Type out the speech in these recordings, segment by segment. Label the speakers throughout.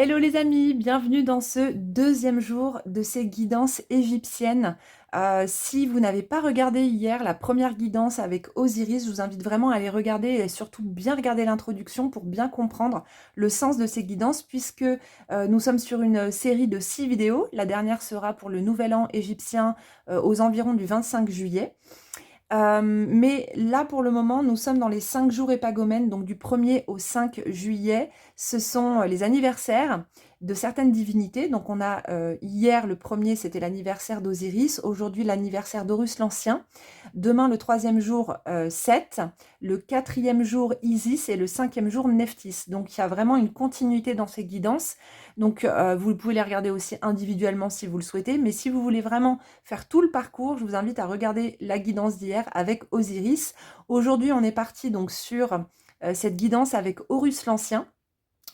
Speaker 1: Hello les amis, bienvenue dans ce deuxième jour de ces guidances égyptiennes. Si vous n'avez pas regardé hier la première guidance avec Osiris, je vous invite vraiment à aller regarder et surtout bien regarder l'introduction pour bien comprendre le sens de ces guidances puisque nous sommes sur une série de 6 vidéos. La dernière sera pour le nouvel an égyptien aux environs du 25 juillet. Mais là, pour le moment, nous sommes dans les 5 jours épagomènes, donc du 1er au 5 juillet. Ce sont les anniversaires de certaines divinités. Donc on a hier, le 1er, c'était l'anniversaire d'Osiris. Aujourd'hui, l'anniversaire d'Horus l'Ancien. Demain, le 3e jour, Seth. Le 4e jour, Isis. Et le 5e jour, Nephthys. Donc il y a vraiment une continuité dans ces guidances. Donc vous pouvez les regarder aussi individuellement si vous le souhaitez. Mais si vous voulez vraiment faire tout le parcours, je vous invite à regarder la guidance d'hier avec Osiris. Aujourd'hui, on est parti donc sur cette guidance avec Horus l'Ancien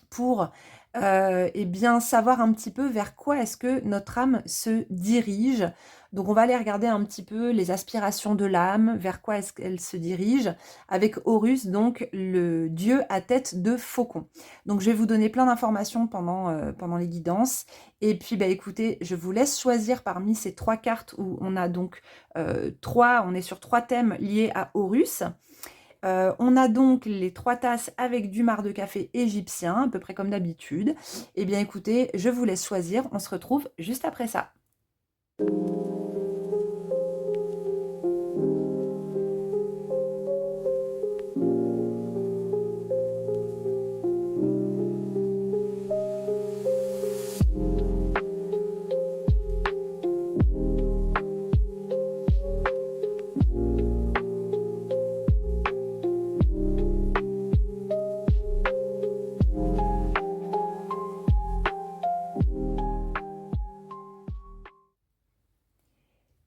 Speaker 1: pour eh bien, savoir un petit peu vers quoi est-ce que notre âme se dirige. Donc on va aller regarder un petit peu les aspirations de l'âme, vers quoi est-ce qu'elle se dirige, avec Horus, donc le dieu à tête de faucon. Donc je vais vous donner plein d'informations pendant les guidances. Et puis bah, écoutez, je vous laisse choisir parmi ces 3 cartes où on a donc on est sur 3 thèmes liés à Horus. On a donc les 3 tasses avec du marc de café égyptien, à peu près comme d'habitude. Eh bien écoutez, je vous laisse choisir, on se retrouve juste après ça.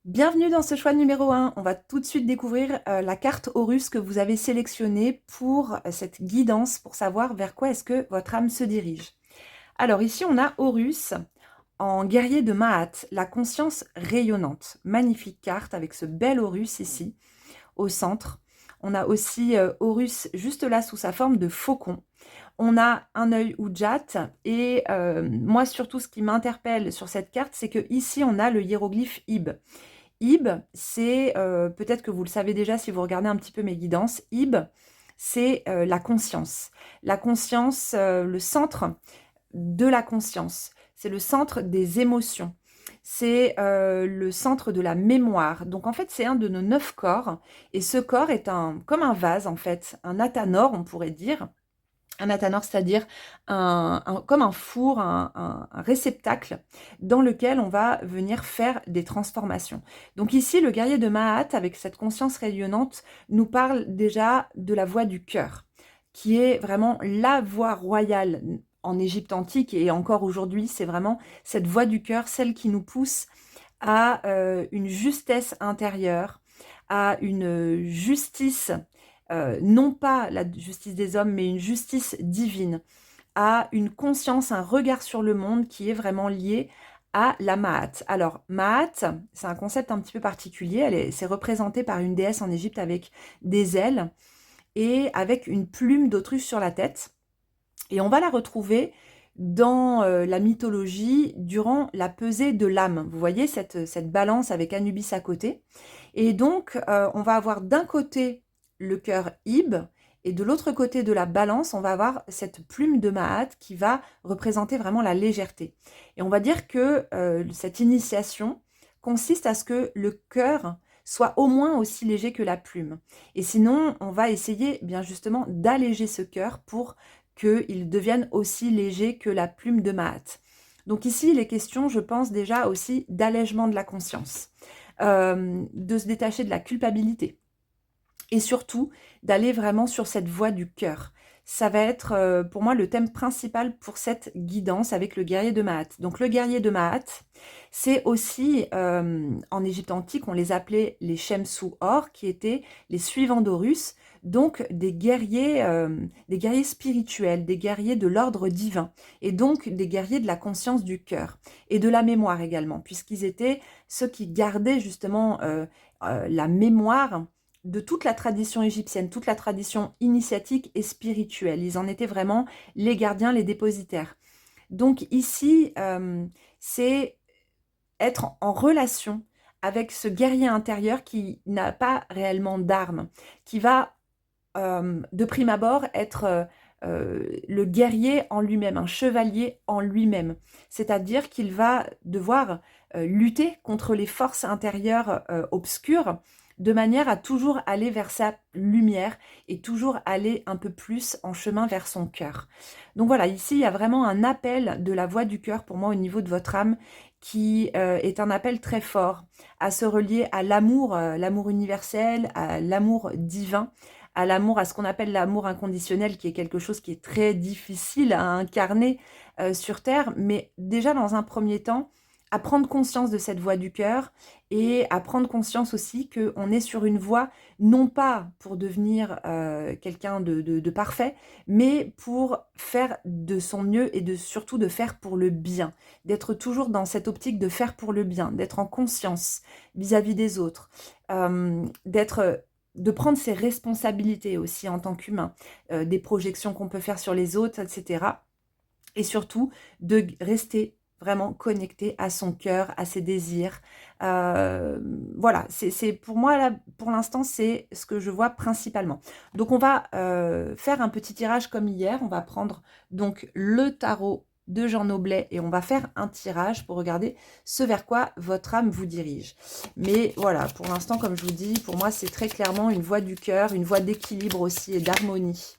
Speaker 1: Bienvenue dans ce choix numéro 1. On va tout de suite découvrir la carte Horus que vous avez sélectionnée pour cette guidance, pour savoir vers quoi est-ce que votre âme se dirige. Alors ici, on a Horus en guerrier de Maat, la conscience rayonnante. Magnifique carte avec ce bel Horus ici, au centre. On a aussi Horus juste là sous sa forme de faucon. On a un œil Ujat et moi surtout ce qui m'interpelle sur cette carte, c'est que ici on a le hiéroglyphe Ib. Ib, c'est, peut-être que vous le savez déjà si vous regardez un petit peu mes guidances, Ib, c'est la conscience. La conscience, le centre de la conscience. C'est le centre des émotions. C'est le centre de la mémoire. Donc en fait, c'est un de nos 9 corps. Et ce corps est comme un vase, en fait, un athanor, on pourrait dire. Un athanor, c'est-à-dire comme un four, un réceptacle dans lequel on va venir faire des transformations. Donc ici, le guerrier de Maat, avec cette conscience rayonnante, nous parle déjà de la voie du cœur, qui est vraiment la voie royale en Égypte antique et encore aujourd'hui. C'est vraiment cette voie du cœur, celle qui nous pousse à une justesse intérieure, à une justice non pas la justice des hommes, mais une justice divine, à une conscience, un regard sur le monde qui est vraiment lié à la Maat. Alors, Maat, c'est un concept un petit peu particulier, c'est représenté par une déesse en Égypte avec des ailes et avec une plume d'autruche sur la tête. Et on va la retrouver dans la mythologie durant la pesée de l'âme. Vous voyez cette balance avec Anubis à côté. Et donc, on va avoir d'un côté le cœur Ib, et de l'autre côté de la balance, on va avoir cette plume de Maat qui va représenter vraiment la légèreté. Et on va dire que cette initiation consiste à ce que le cœur soit au moins aussi léger que la plume. Et sinon, on va essayer bien justement d'alléger ce cœur pour qu'il devienne aussi léger que la plume de Maat. Donc ici, il est question, je pense déjà aussi d'allègement de la conscience, de se détacher de la culpabilité et surtout d'aller vraiment sur cette voie du cœur. Ça va être pour moi le thème principal pour cette guidance avec le guerrier de Maat. Donc le guerrier de Maat, c'est aussi, en Égypte antique, on les appelait les Shemsu Or, qui étaient les suivants d'Horus, donc des guerriers spirituels, des guerriers de l'ordre divin, et donc des guerriers de la conscience du cœur, et de la mémoire également, puisqu'ils étaient ceux qui gardaient justement la mémoire de toute la tradition égyptienne, toute la tradition initiatique et spirituelle. Ils en étaient vraiment les gardiens, les dépositaires. Donc ici, c'est être en relation avec ce guerrier intérieur qui n'a pas réellement d'armes, qui va de prime abord être le guerrier en lui-même, un chevalier en lui-même. C'est-à-dire qu'il va devoir lutter contre les forces intérieures obscures de manière à toujours aller vers sa lumière et toujours aller un peu plus en chemin vers son cœur. Donc voilà, ici il y a vraiment un appel de la voix du cœur pour moi au niveau de votre âme qui est un appel très fort à se relier à l'amour, l'amour universel, à l'amour divin, à l'amour, à ce qu'on appelle l'amour inconditionnel, qui est quelque chose qui est très difficile à incarner sur Terre, mais déjà dans un premier temps, à prendre conscience de cette voie du cœur et à prendre conscience aussi qu'on est sur une voie, non pas pour devenir quelqu'un de parfait, mais pour faire de son mieux et surtout de faire pour le bien, d'être toujours dans cette optique de faire pour le bien, d'être en conscience vis-à-vis des autres, de prendre ses responsabilités aussi en tant qu'humain, des projections qu'on peut faire sur les autres, etc. Et surtout, de rester vraiment connecté à son cœur, à ses désirs. Voilà, c'est pour moi, là, pour l'instant, c'est ce que je vois principalement. Donc, on va faire un petit tirage comme hier. On va prendre donc le tarot de Jean Noblet et on va faire un tirage pour regarder ce vers quoi votre âme vous dirige. Mais voilà, pour l'instant, comme je vous dis, pour moi, c'est très clairement une voie du cœur, une voie d'équilibre aussi et d'harmonie.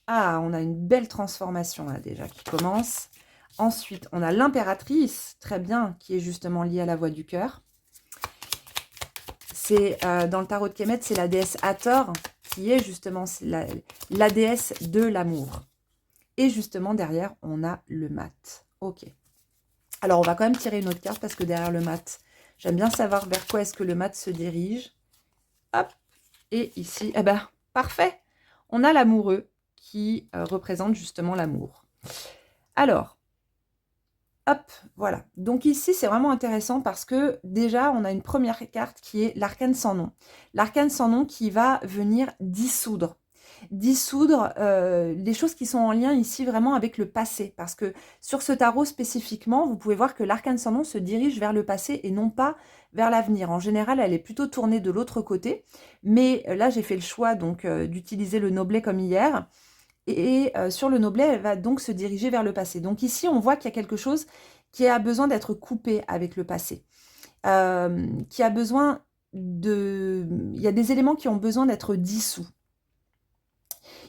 Speaker 1: Ah, on a une belle transformation là déjà qui commence. Ensuite, on a l'impératrice, très bien, qui est justement liée à la voie du cœur. C'est dans le tarot de Kemet, c'est la déesse Hathor, qui est justement la déesse de l'amour. Et justement, derrière, on a le mat. Ok. Alors, on va quand même tirer une autre carte parce que derrière le mat, j'aime bien savoir vers quoi est-ce que le mat se dirige. Hop. Et ici, eh ben, parfait. On a l'amoureux qui représente justement l'amour. Alors, hop, voilà. Donc ici, c'est vraiment intéressant parce que déjà, on a une première carte qui est l'arcane sans nom. L'arcane sans nom qui va venir dissoudre. Dissoudre les choses qui sont en lien ici vraiment avec le passé. Parce que sur ce tarot spécifiquement, vous pouvez voir que l'arcane sans nom se dirige vers le passé et non pas vers l'avenir. En général, elle est plutôt tournée de l'autre côté. Mais là, j'ai fait le choix donc d'utiliser le Noblet comme hier. Et sur le Noblet, elle va donc se diriger vers le passé. Donc ici, on voit qu'il y a quelque chose qui a besoin d'être coupé avec le passé. Qui a besoin de... Il y a des éléments qui ont besoin d'être dissous.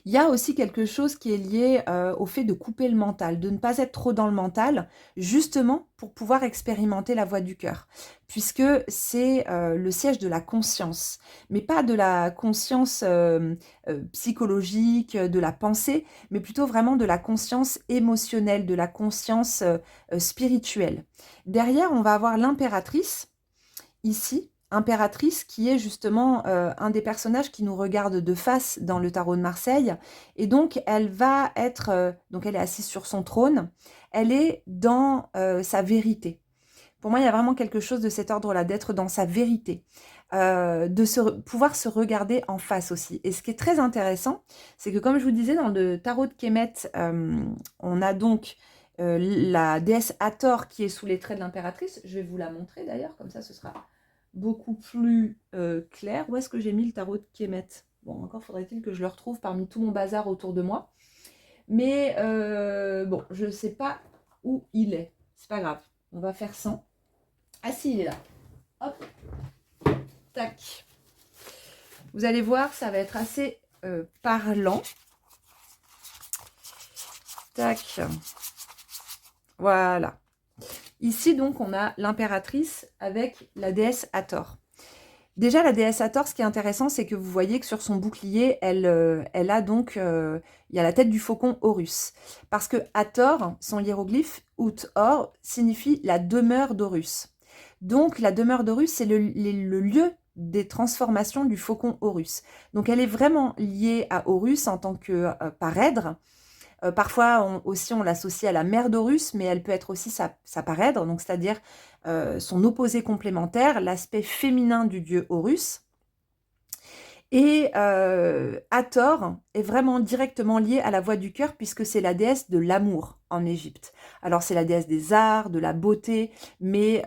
Speaker 1: Il y a aussi quelque chose qui est lié au fait de couper le mental, de ne pas être trop dans le mental, justement pour pouvoir expérimenter la voie du cœur, puisque c'est le siège de la conscience, mais pas de la conscience psychologique, de la pensée, mais plutôt vraiment de la conscience émotionnelle, de la conscience spirituelle. Derrière, on va avoir l'impératrice, ici, impératrice, qui est justement un des personnages qui nous regarde de face dans le tarot de Marseille. Et donc, elle va être... donc, elle est assise sur son trône. Elle est dans sa vérité. Pour moi, il y a vraiment quelque chose de cet ordre-là, d'être dans sa vérité. Pouvoir se regarder en face aussi. Et ce qui est très intéressant, c'est que comme je vous disais, dans le tarot de Kemet, on a donc la déesse Hathor qui est sous les traits de l'impératrice. Je vais vous la montrer d'ailleurs, comme ça ce sera beaucoup plus clair. Où est-ce que j'ai mis le tarot de Kemet? Bon, encore faudrait-il que je le retrouve parmi tout mon bazar autour de moi. Mais bon, je ne sais pas où il est. C'est pas grave, on va faire sans. Ah si, il est là. Hop, tac. Vous allez voir, ça va être assez parlant. Tac. Voilà. Ici, donc, on a l'impératrice avec la déesse Hathor. Déjà, la déesse Hathor, ce qui est intéressant, c'est que vous voyez que sur son bouclier, elle a donc, il y a la tête du faucon Horus. Parce que Hathor, son hiéroglyphe, Ut-Or, signifie la demeure d'Horus. Donc, la demeure d'Horus, c'est le lieu des transformations du faucon Horus. Donc, elle est vraiment liée à Horus en tant que parèdre. Parfois, on l'associe à la mère d'Horus, mais elle peut être aussi sa parèdre, donc c'est-à-dire son opposé complémentaire, l'aspect féminin du dieu Horus. Et Hathor est vraiment directement liée à la voix du cœur puisque c'est la déesse de l'amour en Égypte. Alors c'est la déesse des arts, de la beauté, mais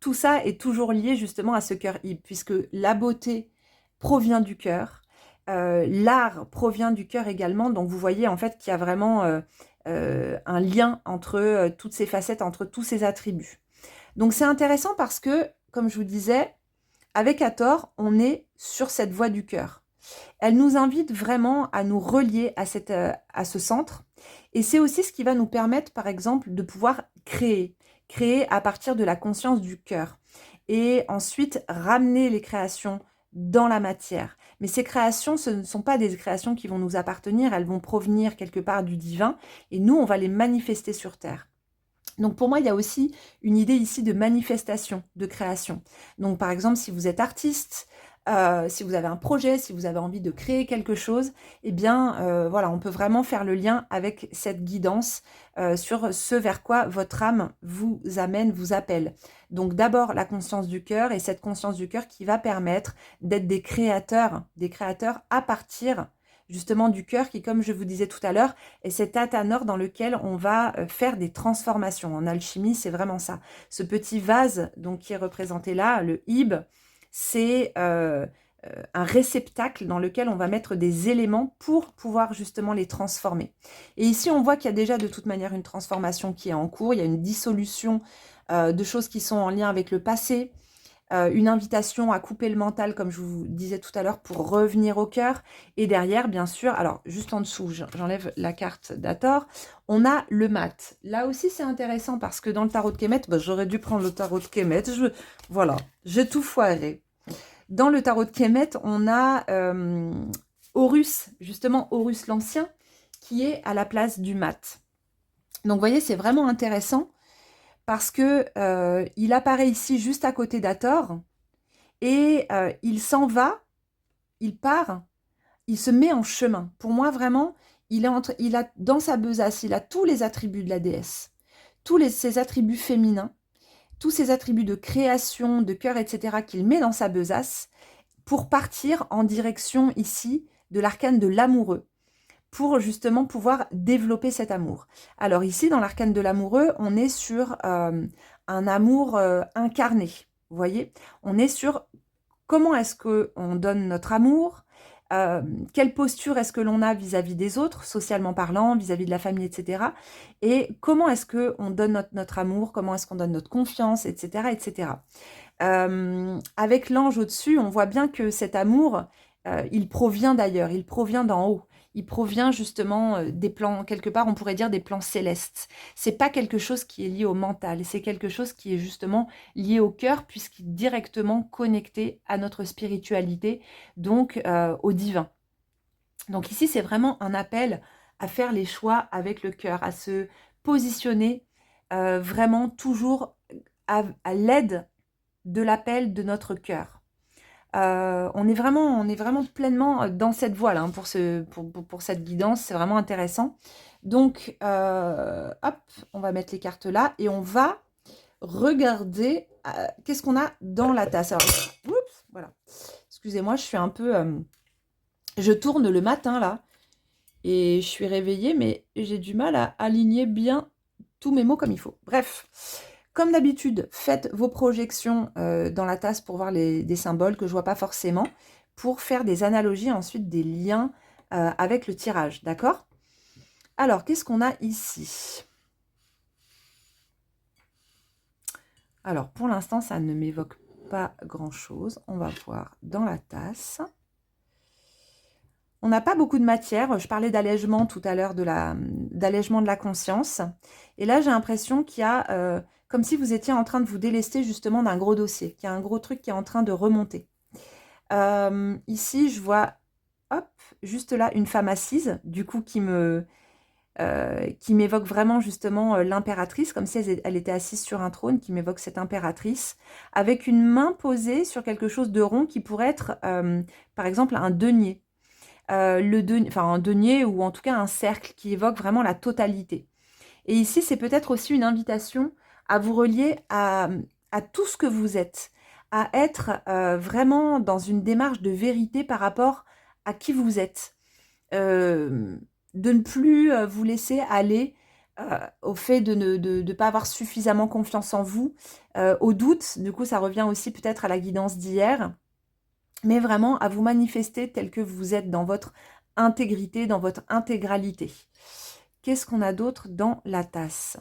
Speaker 1: tout ça est toujours lié justement à ce cœur Ib, puisque la beauté provient du cœur, l'art provient du cœur également, donc vous voyez en fait qu'il y a vraiment un lien entre toutes ces facettes, entre tous ces attributs. Donc c'est intéressant parce que, comme je vous disais, avec Hathor, on est sur cette voie du cœur. Elle nous invite vraiment à nous relier à ce centre. Et c'est aussi ce qui va nous permettre, par exemple, de pouvoir créer à partir de la conscience du cœur. Et ensuite, ramener les créations dans la matière. Mais ces créations, ce ne sont pas des créations qui vont nous appartenir, elles vont provenir quelque part du divin, et nous, on va les manifester sur Terre. Donc pour moi, il y a aussi une idée ici de manifestation, de création. Donc par exemple, si vous êtes artiste, si vous avez un projet, si vous avez envie de créer quelque chose, eh bien voilà, on peut vraiment faire le lien avec cette guidance sur ce vers quoi votre âme vous amène, vous appelle. Donc d'abord la conscience du cœur, et cette conscience du cœur qui va permettre d'être des créateurs à partir justement du cœur qui, comme je vous disais tout à l'heure, est cet athanor dans lequel on va faire des transformations. En alchimie, c'est vraiment ça. Ce petit vase donc, qui est représenté là, le Ib, c'est un réceptacle dans lequel on va mettre des éléments pour pouvoir justement les transformer. Et ici, on voit qu'il y a déjà de toute manière une transformation qui est en cours. Il y a une dissolution de choses qui sont en lien avec le passé, une invitation à couper le mental, comme je vous disais tout à l'heure, pour revenir au cœur. Et derrière, bien sûr, alors juste en dessous, j'enlève la carte d'Hathor, on a le mat. Là aussi, c'est intéressant parce que dans le tarot de Kemet, j'aurais dû prendre le tarot de Kemet. Voilà, j'ai tout foiré. Dans le tarot de Kemet, on a Horus, justement Horus l'Ancien, qui est à la place du mat. Donc, vous voyez, c'est vraiment intéressant parce que il apparaît ici juste à côté d'Hathor et il s'en va, il part, il se met en chemin. Pour moi, vraiment, il a dans sa besace, il a tous les attributs de la déesse, ses attributs féminins, tous ses attributs de création, de cœur, etc. qu'il met dans sa besace pour partir en direction ici de l'arcane de l'amoureux, pour justement pouvoir développer cet amour. Alors ici, dans l'arcane de l'amoureux, on est sur un amour incarné. Vous voyez, on est sur comment est-ce qu'on donne notre amour, quelle posture est-ce que l'on a vis-à-vis des autres, socialement parlant, vis-à-vis de la famille, etc. Et comment est-ce qu'on donne notre amour, comment est-ce qu'on donne notre confiance, etc. etc. Avec l'ange au-dessus, on voit bien que cet amour, il provient d'ailleurs, il provient d'en haut. Il provient justement des plans, quelque part on pourrait dire des plans célestes. C'est pas quelque chose qui est lié au mental, c'est quelque chose qui est justement lié au cœur puisqu'il est directement connecté à notre spiritualité, donc au divin. Donc ici c'est vraiment un appel à faire les choix avec le cœur, à se positionner vraiment toujours à l'aide de l'appel de notre cœur. On est vraiment pleinement dans cette voie-là hein, pour cette guidance, c'est vraiment intéressant. Donc, hop, on va mettre les cartes là et on va regarder qu'est-ce qu'on a dans la tasse. Alors, oups, voilà. Excusez-moi, je suis un peu... je tourne le matin là et je suis réveillée, mais j'ai du mal à aligner bien tous mes mots comme il faut. Bref. Comme d'habitude, faites vos projections dans la tasse pour voir des symboles que je ne vois pas forcément, pour faire des analogies, ensuite des liens avec le tirage, d'accord? Alors, qu'est-ce qu'on a ici? Alors, pour l'instant, ça ne m'évoque pas grand-chose. On va voir dans la tasse. On n'a pas beaucoup de matière. Je parlais d'allègement tout à l'heure, d'allègement de la conscience. Et là, j'ai l'impression qu'il y a... comme si vous étiez en train de vous délester justement d'un gros dossier, qu'il y a un gros truc qui est en train de remonter. Ici, je vois, hop, juste là, une femme assise, du coup, qui m'évoque vraiment justement l'impératrice, comme si elle était assise sur un trône, qui m'évoque cette impératrice, avec une main posée sur quelque chose de rond qui pourrait être, par exemple, un denier. Un denier ou en tout cas un cercle qui évoque vraiment la totalité. Et ici, c'est peut-être aussi une invitation à vous relier à tout ce que vous êtes, à être vraiment dans une démarche de vérité par rapport à qui vous êtes. Euh, de ne plus vous laisser aller au fait de ne pas avoir suffisamment confiance en vous, au doute. Du coup, ça revient aussi peut-être à la guidance d'hier, mais vraiment à vous manifester tel que vous êtes dans votre intégrité, dans votre intégralité. Qu'est-ce qu'on a d'autre dans la tasse?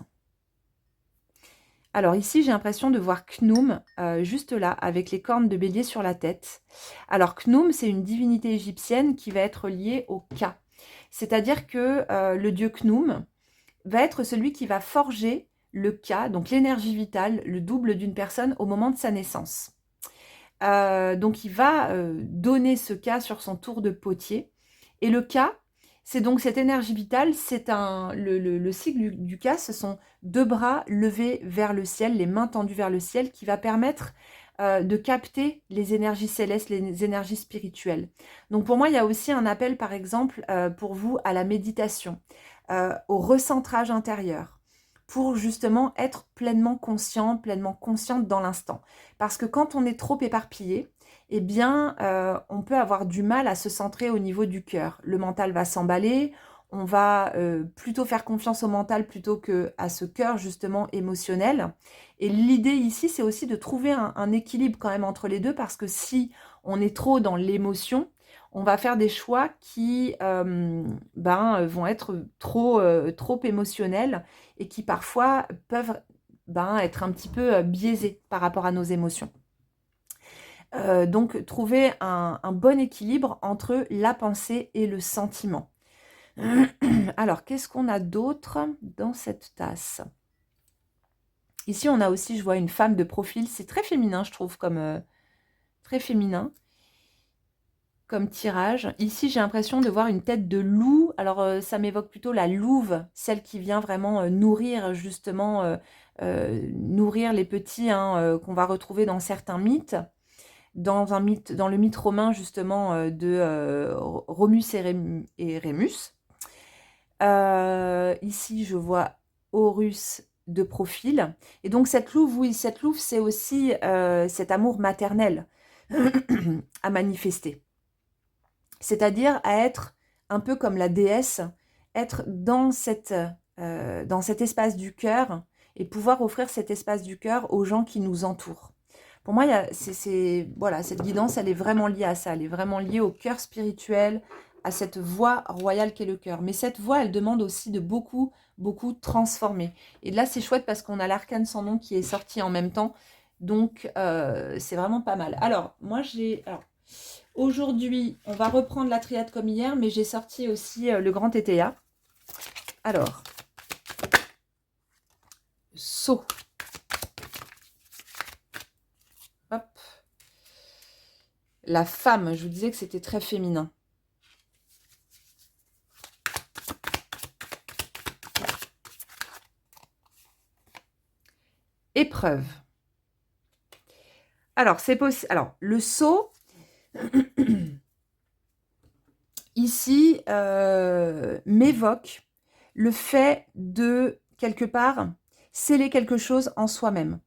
Speaker 1: Alors ici, j'ai l'impression de voir Khnum, juste là, avec les cornes de bélier sur la tête. Alors Khnum, c'est une divinité égyptienne qui va être liée au Ka. C'est-à-dire que le dieu Khnum va être celui qui va forger le Ka, donc l'énergie vitale, le double d'une personne au moment de sa naissance. Donc il va donner ce Ka sur son tour de potier. Et le Ka, c'est donc cette énergie vitale, c'est le cycle du Ka, ce sont deux bras levés vers le ciel, les mains tendues vers le ciel, qui va permettre de capter les énergies célestes, les énergies spirituelles. Donc pour moi, il y a aussi un appel, par exemple, pour vous à la méditation, au recentrage intérieur, pour justement être pleinement conscient, pleinement consciente dans l'instant. Parce que quand on est trop éparpillé, eh bien, on peut avoir du mal à se centrer au niveau du cœur. Le mental va s'emballer, on va plutôt faire confiance au mental plutôt qu'à ce cœur justement émotionnel. Et l'idée ici, c'est aussi de trouver un équilibre quand même entre les deux, parce que si on est trop dans l'émotion, on va faire des choix qui vont être trop émotionnels et qui parfois peuvent être un petit peu biaisés par rapport à nos émotions. Donc trouver un bon équilibre entre la pensée et le sentiment. Alors, qu'est-ce qu'on a d'autre dans cette tasse? Ici, on a aussi, je vois une femme de profil. C'est très féminin, je trouve, comme très féminin comme tirage. Ici, j'ai l'impression de voir une tête de loup. Alors, ça m'évoque plutôt la louve, celle qui vient vraiment nourrir, justement, nourrir les petits qu'on va retrouver dans certains mythes. Dans le mythe romain, justement, de Romus et Rémus. Ici, je vois Horus de profil. Et donc, cette louve, oui, cette louve, c'est aussi cet amour maternel à manifester. C'est-à-dire à être un peu comme la déesse, être dans cet espace du cœur et pouvoir offrir cet espace du cœur aux gens qui nous entourent. Pour moi, voilà, cette guidance, elle est vraiment liée à ça. Elle est vraiment liée au cœur spirituel, à cette voie royale qu'est le cœur. Mais cette voie, elle demande aussi de beaucoup, beaucoup transformer. Et là, c'est chouette parce qu'on a l'arcane sans nom qui est sorti en même temps. Donc, c'est vraiment pas mal. Alors, moi, aujourd'hui, on va reprendre la triade comme hier, mais j'ai sorti aussi le grand TTA. Alors, Sceau. Hop. La femme, je vous disais que c'était très féminin. Épreuve. Alors, c'est possible. Alors, le Sceau, ici, m'évoque le fait de, quelque part, sceller quelque chose en soi-même.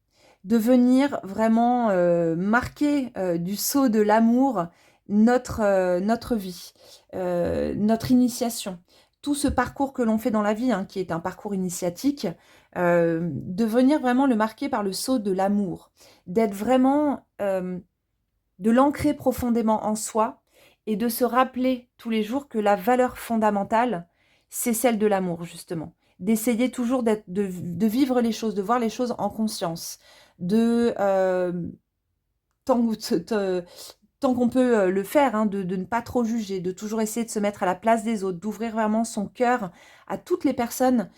Speaker 1: De venir vraiment marquer du sceau de l'amour notre vie, notre initiation. Tout ce parcours que l'on fait dans la vie, qui est un parcours initiatique, de venir vraiment le marquer par le sceau de l'amour. D'être vraiment, de l'ancrer profondément en soi et de se rappeler tous les jours que la valeur fondamentale, c'est celle de l'amour, justement. D'essayer toujours de vivre les choses, de voir les choses en conscience, de tant qu'on peut le faire, de ne pas trop juger, de toujours essayer de se mettre à la place des autres, d'ouvrir vraiment son cœur à toutes les personnes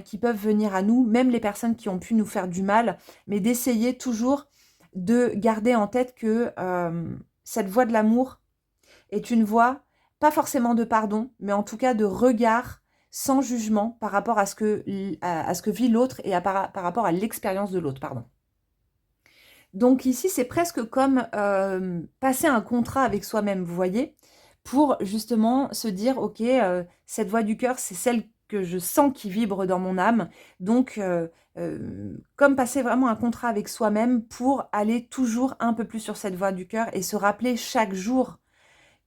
Speaker 1: qui peuvent venir à nous, même les personnes qui ont pu nous faire du mal, mais d'essayer toujours de garder en tête que cette voie de l'amour est une voie, pas forcément de pardon, mais en tout cas de regard sans jugement par rapport à ce que vit l'autre et par rapport à l'expérience de l'autre, pardon. Donc ici, c'est presque comme passer un contrat avec soi-même, vous voyez, pour justement se dire, ok, cette voie du cœur, c'est celle que je sens qui vibre dans mon âme. Donc, comme passer vraiment un contrat avec soi-même pour aller toujours un peu plus sur cette voie du cœur et se rappeler chaque jour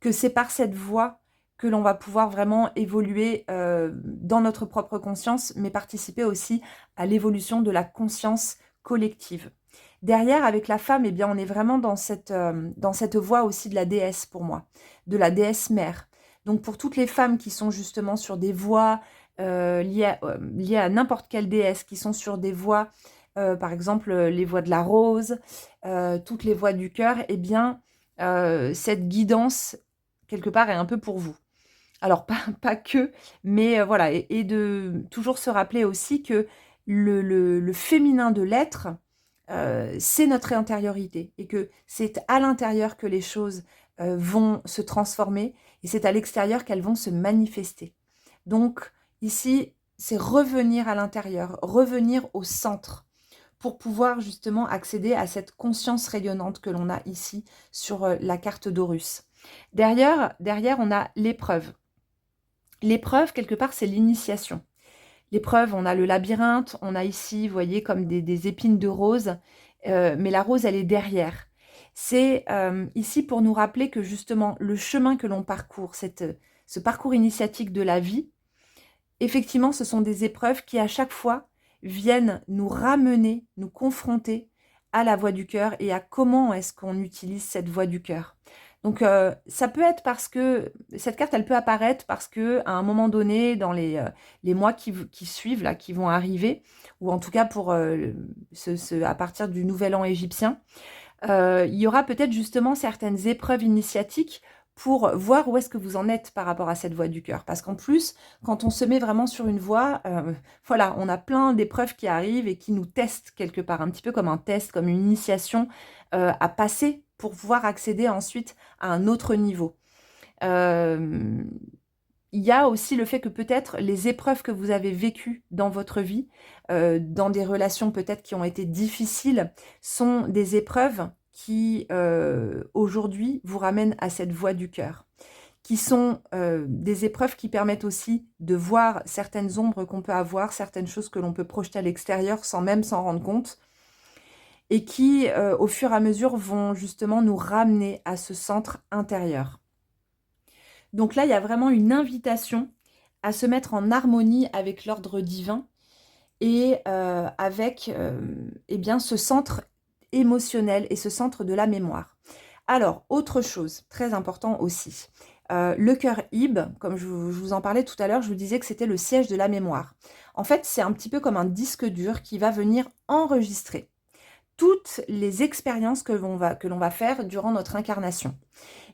Speaker 1: que c'est par cette voie que l'on va pouvoir vraiment évoluer dans notre propre conscience, mais participer aussi à l'évolution de la conscience collective. Derrière, avec la femme, eh bien, on est vraiment dans cette voie aussi de la déesse pour moi, de la déesse mère. Donc pour toutes les femmes qui sont justement sur des voies liées à n'importe quelle déesse, qui sont sur des voies, par exemple les voies de la rose, toutes les voies du cœur, eh bien, cette guidance, quelque part, est un peu pour vous. Alors, pas que, mais voilà, et de toujours se rappeler aussi que le féminin de l'être, c'est notre intériorité, et que c'est à l'intérieur que les choses vont se transformer, et c'est à l'extérieur qu'elles vont se manifester. Donc, ici, c'est revenir à l'intérieur, revenir au centre, pour pouvoir justement accéder à cette conscience rayonnante que l'on a ici sur la carte d'Horus. Derrière, on a l'épreuve. L'épreuve, quelque part, c'est l'initiation. L'épreuve, on a le labyrinthe, on a ici, vous voyez, comme des épines de rose, mais la rose, elle est derrière. C'est ici pour nous rappeler que justement, le chemin que l'on parcourt, ce parcours initiatique de la vie, effectivement, ce sont des épreuves qui, à chaque fois, viennent nous ramener, nous confronter à la voie du cœur et à comment est-ce qu'on utilise cette voie du cœur. Donc, ça peut être parce que cette carte, elle peut apparaître parce que à un moment donné, dans les mois qui suivent, là, qui vont arriver, ou en tout cas pour à partir du nouvel an égyptien, il y aura peut-être justement certaines épreuves initiatiques pour voir où est-ce que vous en êtes par rapport à cette voie du cœur. Parce qu'en plus, quand on se met vraiment sur une voie, voilà, on a plein d'épreuves qui arrivent et qui nous testent quelque part, un petit peu comme un test, comme une initiation à passer pour pouvoir accéder ensuite à un autre niveau. Il y a aussi le fait que peut-être les épreuves que vous avez vécues dans votre vie, dans des relations peut-être qui ont été difficiles, sont des épreuves qui, aujourd'hui, vous ramènent à cette voie du cœur, qui sont des épreuves qui permettent aussi de voir certaines ombres qu'on peut avoir, certaines choses que l'on peut projeter à l'extérieur sans même s'en rendre compte, et qui, au fur et à mesure, vont justement nous ramener à ce centre intérieur. Donc là, il y a vraiment une invitation à se mettre en harmonie avec l'ordre divin et avec eh bien, ce centre émotionnel et ce centre de la mémoire. Alors, autre chose, très important aussi, le cœur Ib, comme je vous en parlais tout à l'heure, je vous disais que c'était le siège de la mémoire. En fait, c'est un petit peu comme un disque dur qui va venir enregistrer toutes les expériences que l'on va faire durant notre incarnation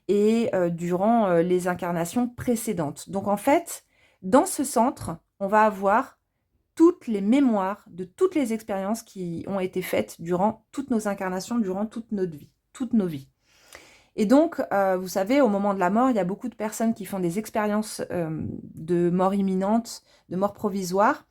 Speaker 1: et durant les incarnations précédentes. Donc en fait, dans ce centre, on va avoir toutes les mémoires de toutes les expériences qui ont été faites durant toutes nos incarnations, durant toute notre vie, toutes nos vies. Et donc, vous savez, au moment de la mort, il y a beaucoup de personnes qui font des expériences de mort imminente, de mort provisoire,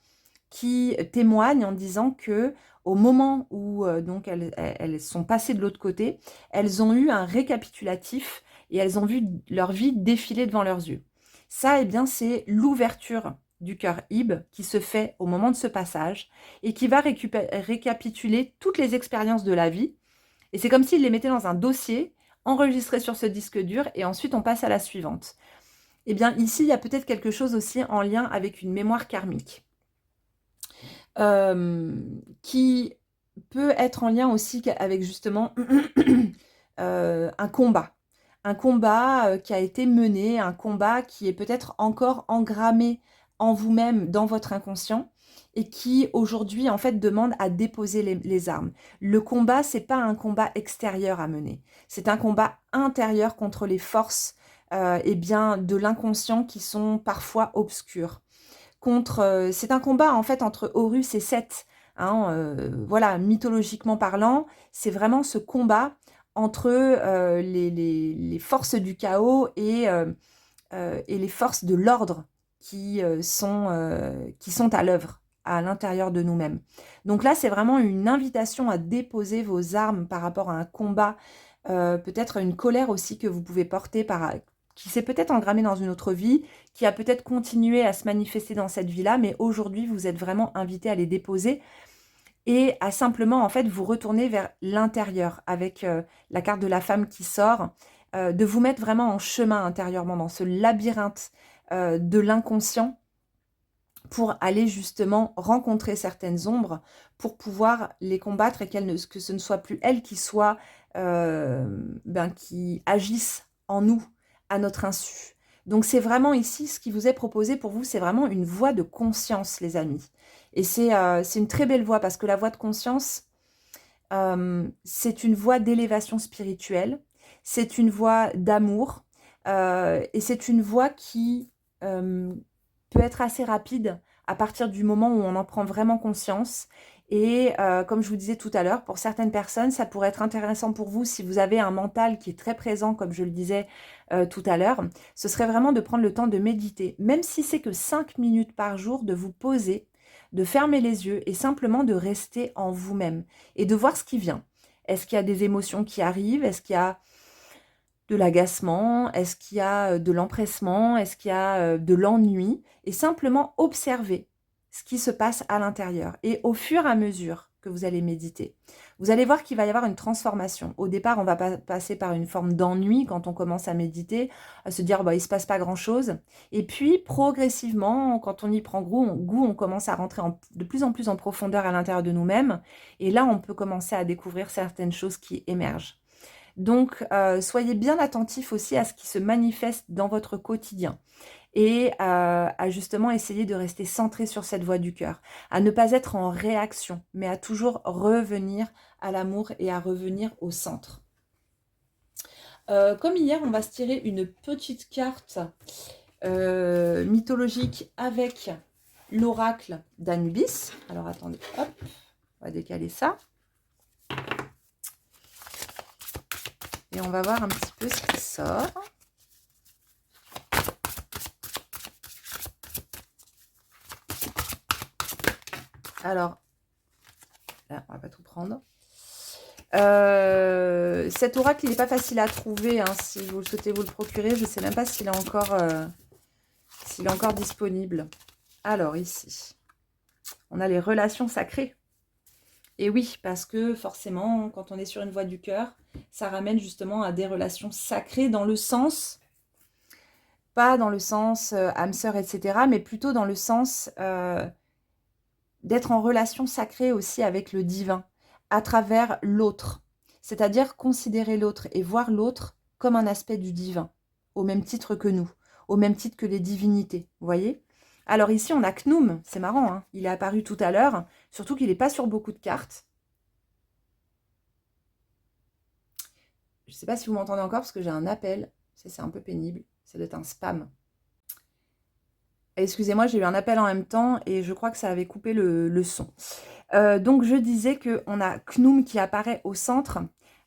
Speaker 1: qui témoignent en disant que au moment où donc elles sont passées de l'autre côté, elles ont eu un récapitulatif et elles ont vu leur vie défiler devant leurs yeux. Ça, eh bien, c'est l'ouverture du cœur Ib qui se fait au moment de ce passage et qui va récapituler toutes les expériences de la vie. Et c'est comme s'il les mettait dans un dossier enregistré sur ce disque dur et ensuite on passe à la suivante. Eh bien, ici, il y a peut-être quelque chose aussi en lien avec une mémoire karmique. Qui peut être en lien aussi avec justement un combat. Un combat qui a été mené, un combat qui est peut-être encore engrammé en vous-même, dans votre inconscient, et qui aujourd'hui en fait demande à déposer les armes. Le combat, c'est pas un combat extérieur à mener, c'est un combat intérieur contre les forces eh bien, de l'inconscient qui sont parfois obscures. C'est un combat en fait entre Horus et Seth. Hein, voilà, mythologiquement parlant, c'est vraiment ce combat entre les forces du chaos et les forces de l'ordre qui sont à l'œuvre à l'intérieur de nous-mêmes. Donc là, c'est vraiment une invitation à déposer vos armes par rapport à un combat, peut-être une colère aussi que vous pouvez porter qui s'est peut-être engrammé dans une autre vie, qui a peut-être continué à se manifester dans cette vie-là, mais aujourd'hui, vous êtes vraiment invité à les déposer et à simplement, en fait, vous retourner vers l'intérieur avec la carte de la femme qui sort, de vous mettre vraiment en chemin intérieurement dans ce labyrinthe de l'inconscient pour aller justement rencontrer certaines ombres, pour pouvoir les combattre et que ce ne soit plus elles qui agissent en nous, à notre insu. Donc c'est vraiment ici, ce qui vous est proposé pour vous, c'est vraiment une voie de conscience, les amis. Et c'est une très belle voie, parce que la voie de conscience, c'est une voie d'élévation spirituelle, c'est une voie d'amour, et c'est une voie qui peut être assez rapide à partir du moment où on en prend vraiment conscience. Et comme je vous disais tout à l'heure, pour certaines personnes, ça pourrait être intéressant pour vous si vous avez un mental qui est très présent, comme je le disais tout à l'heure. Ce serait vraiment de prendre le temps de méditer, même si c'est que 5 minutes par jour, de vous poser, de fermer les yeux et simplement de rester en vous-même et de voir ce qui vient. Est-ce qu'il y a des émotions qui arrivent? Est-ce qu'il y a de l'agacement? Est-ce qu'il y a de l'empressement? Est-ce qu'il y a de l'ennui? Et simplement observer ce qui se passe à l'intérieur. Et au fur et à mesure que vous allez méditer, vous allez voir qu'il va y avoir une transformation. Au départ, on va passer par une forme d'ennui quand on commence à méditer, à se dire bah, il ne se passe pas grand-chose. Et puis, progressivement, quand on y prend goût, on commence à rentrer de plus en plus en profondeur à l'intérieur de nous-mêmes. Et là, on peut commencer à découvrir certaines choses qui émergent. Donc, soyez bien attentifs aussi à ce qui se manifeste dans votre quotidien et à justement essayer de rester centré sur cette voie du cœur, à ne pas être en réaction, mais à toujours revenir à l'amour et à revenir au centre. Comme hier, on va se tirer une petite carte mythologique avec l'oracle d'Anubis. Alors, attendez, hop, on va décaler ça. Et on va voir un petit peu ce qui sort. Alors, là, on va pas tout prendre. Cet oracle, il n'est pas facile à trouver. Hein, si vous souhaitez vous le procurer, je ne sais même pas s'il est encore disponible. Alors, ici, on a les relations sacrées. Et oui, parce que forcément, quand on est sur une voie du cœur, ça ramène justement à des relations sacrées dans le sens, pas dans le sens âme sœur, etc., mais plutôt dans le sens d'être en relation sacrée aussi avec le divin, à travers l'autre. C'est-à-dire considérer l'autre et voir l'autre comme un aspect du divin, au même titre que nous, au même titre que les divinités, vous voyez ? Alors ici, on a Khnum, c'est marrant, hein, il est apparu tout à l'heure, surtout qu'il n'est pas sur beaucoup de cartes. Je ne sais pas si vous m'entendez encore, parce que j'ai un appel, c'est un peu pénible, ça doit être un spam. Excusez-moi, j'ai eu un appel en même temps, et je crois que ça avait coupé le son. Donc je disais qu'on a Khnum qui apparaît au centre,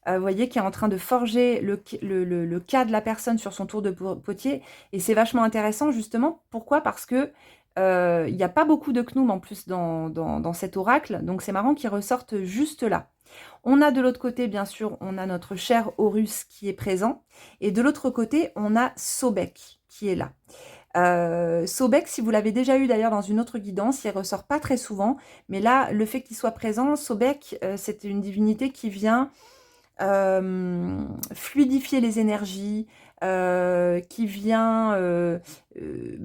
Speaker 1: vous voyez, qui est en train de forger le cas de la personne sur son tour de potier. Et c'est vachement intéressant, justement. Pourquoi? Parce que il n'y a pas beaucoup de Khnum en plus dans cet oracle. Donc c'est marrant qu'il ressorte juste là. On a de l'autre côté, bien sûr, on a notre cher Horus qui est présent. Et de l'autre côté, on a Sobek qui est là. Sobek, si vous l'avez déjà eu d'ailleurs dans une autre guidance, il ressort pas très souvent, mais là, le fait qu'il soit présent, Sobek, c'est une divinité qui vient fluidifier les énergies, qui vient...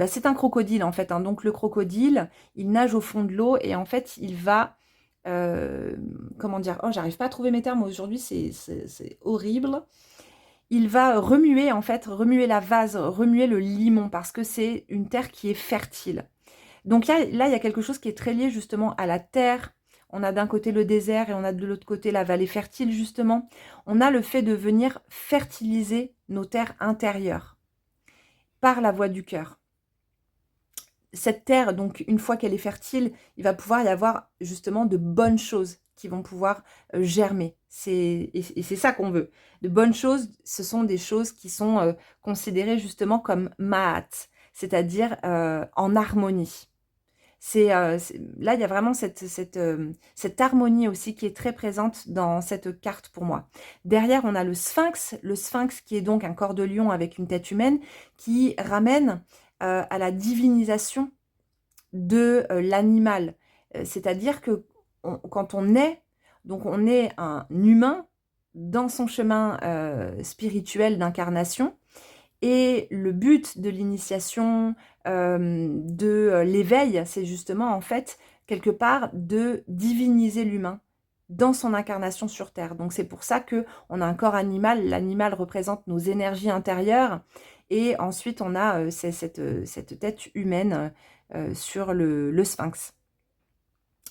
Speaker 1: c'est un crocodile en fait, hein. Donc le crocodile, il nage au fond de l'eau et en fait, il va... comment dire? Oh, j'arrive pas à trouver mes termes aujourd'hui, c'est horrible. Il va remuer, en fait, remuer la vase, remuer le limon, parce que c'est une terre qui est fertile. Donc là, il y a quelque chose qui est très lié justement à la terre. On a d'un côté le désert et on a de l'autre côté la vallée fertile, justement. On a le fait de venir fertiliser nos terres intérieures par la voie du cœur. Cette terre, donc, une fois qu'elle est fertile, il va pouvoir y avoir justement de bonnes choses qui vont pouvoir germer. Et c'est ça qu'on veut. De bonnes choses, ce sont des choses qui sont considérées justement comme ma'at, c'est-à-dire en harmonie. Là, il y a vraiment cette harmonie aussi qui est très présente dans cette carte pour moi. Derrière, on a le Sphinx qui est donc un corps de lion avec une tête humaine, qui ramène à la divinisation de l'animal. C'est-à-dire que quand on est, donc on est un humain dans son chemin spirituel d'incarnation, et le but de l'initiation, de l'éveil, c'est justement en fait quelque part de diviniser l'humain dans son incarnation sur Terre. Donc c'est pour ça que on a un corps animal, l'animal représente nos énergies intérieures, et ensuite on a cette tête humaine sur le Sphinx.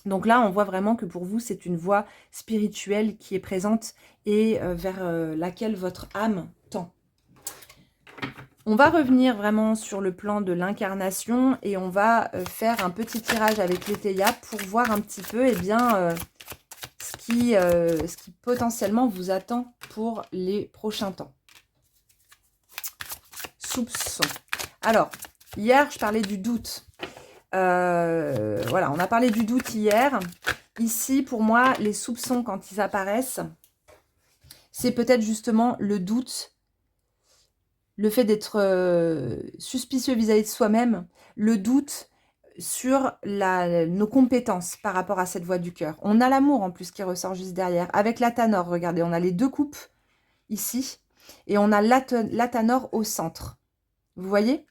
Speaker 1: Donc là, on voit vraiment que pour vous, c'est une voie spirituelle qui est présente et vers laquelle votre âme tend. On va revenir vraiment sur le plan de l'incarnation et on va faire un petit tirage avec les Théias pour voir un petit peu ce qui potentiellement vous attend pour les prochains temps. Soupçon. Alors, hier, je parlais du doute. Voilà, on a parlé du doute hier. Ici, pour moi, les soupçons, quand ils apparaissent, c'est peut-être justement le doute, le fait d'être suspicieux vis-à-vis de soi-même, le doute sur nos compétences par rapport à cette voie du cœur. On a l'amour en plus qui ressort juste derrière. Avec l'Athanor, regardez, on a les deux coupes ici, et on a l'Athanor au centre. Vous voyez ?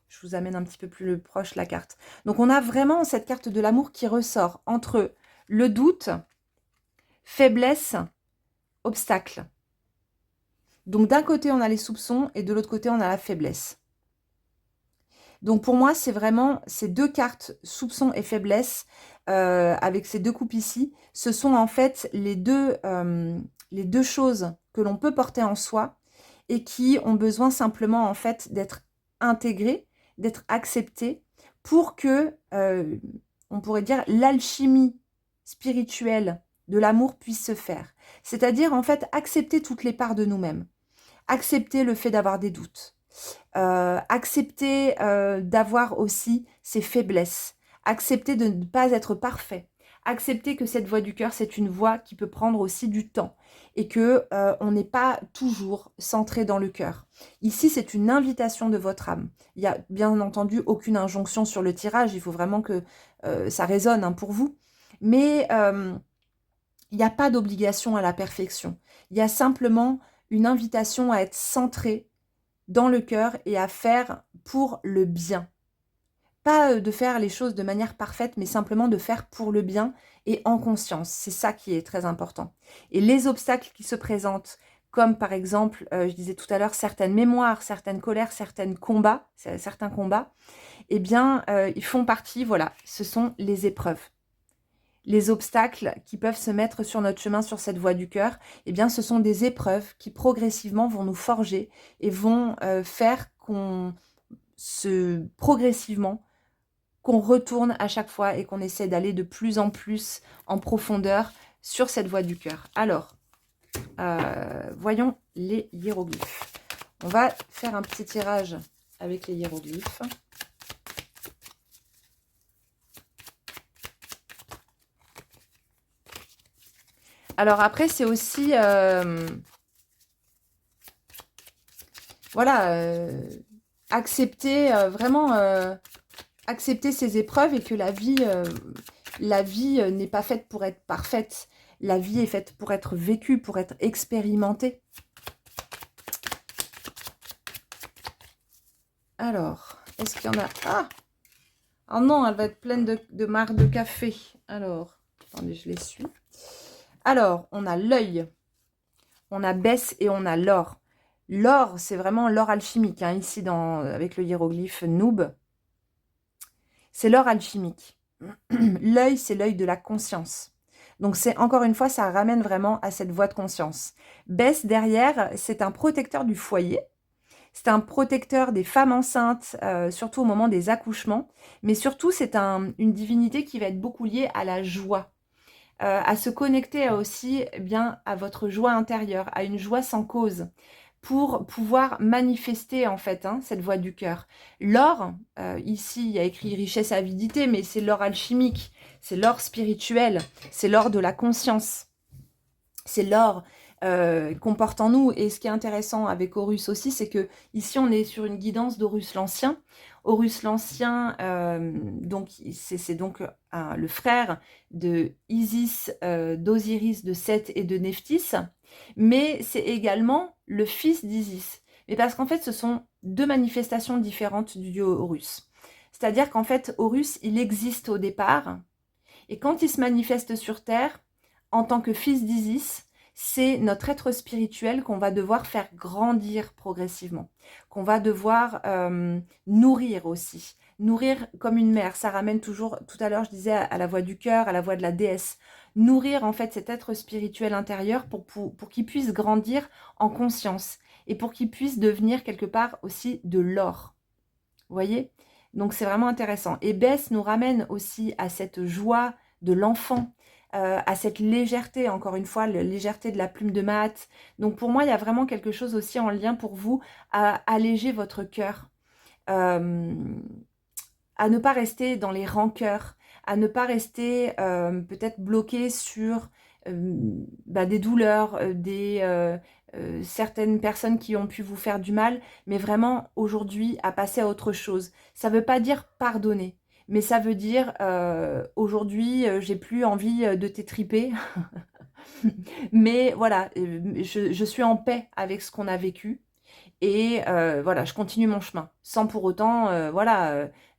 Speaker 1: Je vous amène un petit peu plus proche la carte. Donc on a vraiment cette carte de l'amour qui ressort entre le doute, faiblesse, obstacle. Donc d'un côté on a les soupçons et de l'autre côté on a la faiblesse. Donc pour moi c'est vraiment ces deux cartes, soupçons et faiblesse, avec ces deux coupes ici, ce sont en fait les deux choses que l'on peut porter en soi et qui ont besoin simplement en fait d'être intégrées, d'être acceptées pour que, on pourrait dire, l'alchimie spirituelle de l'amour puisse se faire. C'est-à-dire en fait accepter toutes les parts de nous-mêmes. Accepter le fait d'avoir des doutes, accepter d'avoir aussi ses faiblesses, accepter de ne pas être parfait, accepter que cette voie du cœur, c'est une voie qui peut prendre aussi du temps et que on n'est pas toujours centré dans le cœur. Ici, c'est une invitation de votre âme. Il n'y a bien entendu aucune injonction sur le tirage, il faut vraiment que ça résonne hein, pour vous, mais il n'y a pas d'obligation à la perfection. Il y a simplement une invitation à être centré dans le cœur et à faire pour le bien. Pas de faire les choses de manière parfaite, mais simplement de faire pour le bien et en conscience. C'est ça qui est très important. Et les obstacles qui se présentent, comme par exemple, je disais tout à l'heure, certaines mémoires, certaines colères, certains combats, eh bien, ils font partie, voilà, ce sont les épreuves. Les obstacles qui peuvent se mettre sur notre chemin, sur cette voie du cœur, eh bien, ce sont des épreuves qui progressivement vont nous forger et vont faire progressivement, qu'on retourne à chaque fois et qu'on essaie d'aller de plus en plus en profondeur sur cette voie du cœur. Alors, voyons les hiéroglyphes. On va faire un petit tirage avec les hiéroglyphes. Alors après, c'est aussi, voilà, accepter, vraiment, accepter ces épreuves et que la vie n'est pas faite pour être parfaite. La vie est faite pour être vécue, pour être expérimentée. Alors, est-ce qu'il y en a... Ah! Oh non, elle va être pleine de marc de café. Alors, attendez, je les suis. Alors, on a l'œil, on a Bess et on a l'or. L'or, c'est vraiment l'or alchimique, hein, ici avec le hiéroglyphe Noob. C'est l'or alchimique. L'œil, c'est l'œil de la conscience. Donc, c'est encore une fois, ça ramène vraiment à cette voie de conscience. Bess, derrière, c'est un protecteur du foyer. C'est un protecteur des femmes enceintes, surtout au moment des accouchements. Mais surtout, c'est une divinité qui va être beaucoup liée à la joie. À se connecter aussi bien à votre joie intérieure, à une joie sans cause. pour pouvoir manifester en fait cette voix du cœur. L'or, ici il y a écrit richesse et avidité, mais c'est l'or alchimique, c'est l'or spirituel, c'est l'or de la conscience, c'est l'or qu'on porte en nous. Et ce qui est intéressant avec Horus aussi, c'est que ici on est sur une guidance d'Horus l'Ancien. Horus l'Ancien, donc c'est donc le frère de Isis, d'Osiris, de Seth et de Nephthys, mais c'est également le fils d'Isis. Mais parce qu'en fait, ce sont deux manifestations différentes du dieu Horus. C'est-à-dire qu'en fait, Horus, il existe au départ, et quand il se manifeste sur Terre, en tant que fils d'Isis, c'est notre être spirituel qu'on va devoir faire grandir progressivement, qu'on va devoir nourrir aussi. Nourrir comme une mère, ça ramène toujours, tout à l'heure je disais, à la voix du cœur, à la voix de la déesse. Nourrir en fait cet être spirituel intérieur pour qu'il puisse grandir en conscience et pour qu'il puisse devenir quelque part aussi de l'or. Vous voyez? Donc c'est vraiment intéressant. Et Bess nous ramène aussi à cette joie de l'enfant, à cette légèreté, encore une fois, la légèreté de la plume de mat. Donc pour moi, il y a vraiment quelque chose aussi en lien pour vous à alléger votre cœur, euh, à ne pas rester dans les rancœurs, à ne pas rester peut-être bloqué sur des douleurs, certaines personnes qui ont pu vous faire du mal, mais vraiment aujourd'hui à passer à autre chose. Ça ne veut pas dire pardonner, mais ça veut dire aujourd'hui j'ai plus envie de t'étriper, mais voilà, je suis en paix avec ce qu'on a vécu. Et voilà, je continue mon chemin, sans pour autant,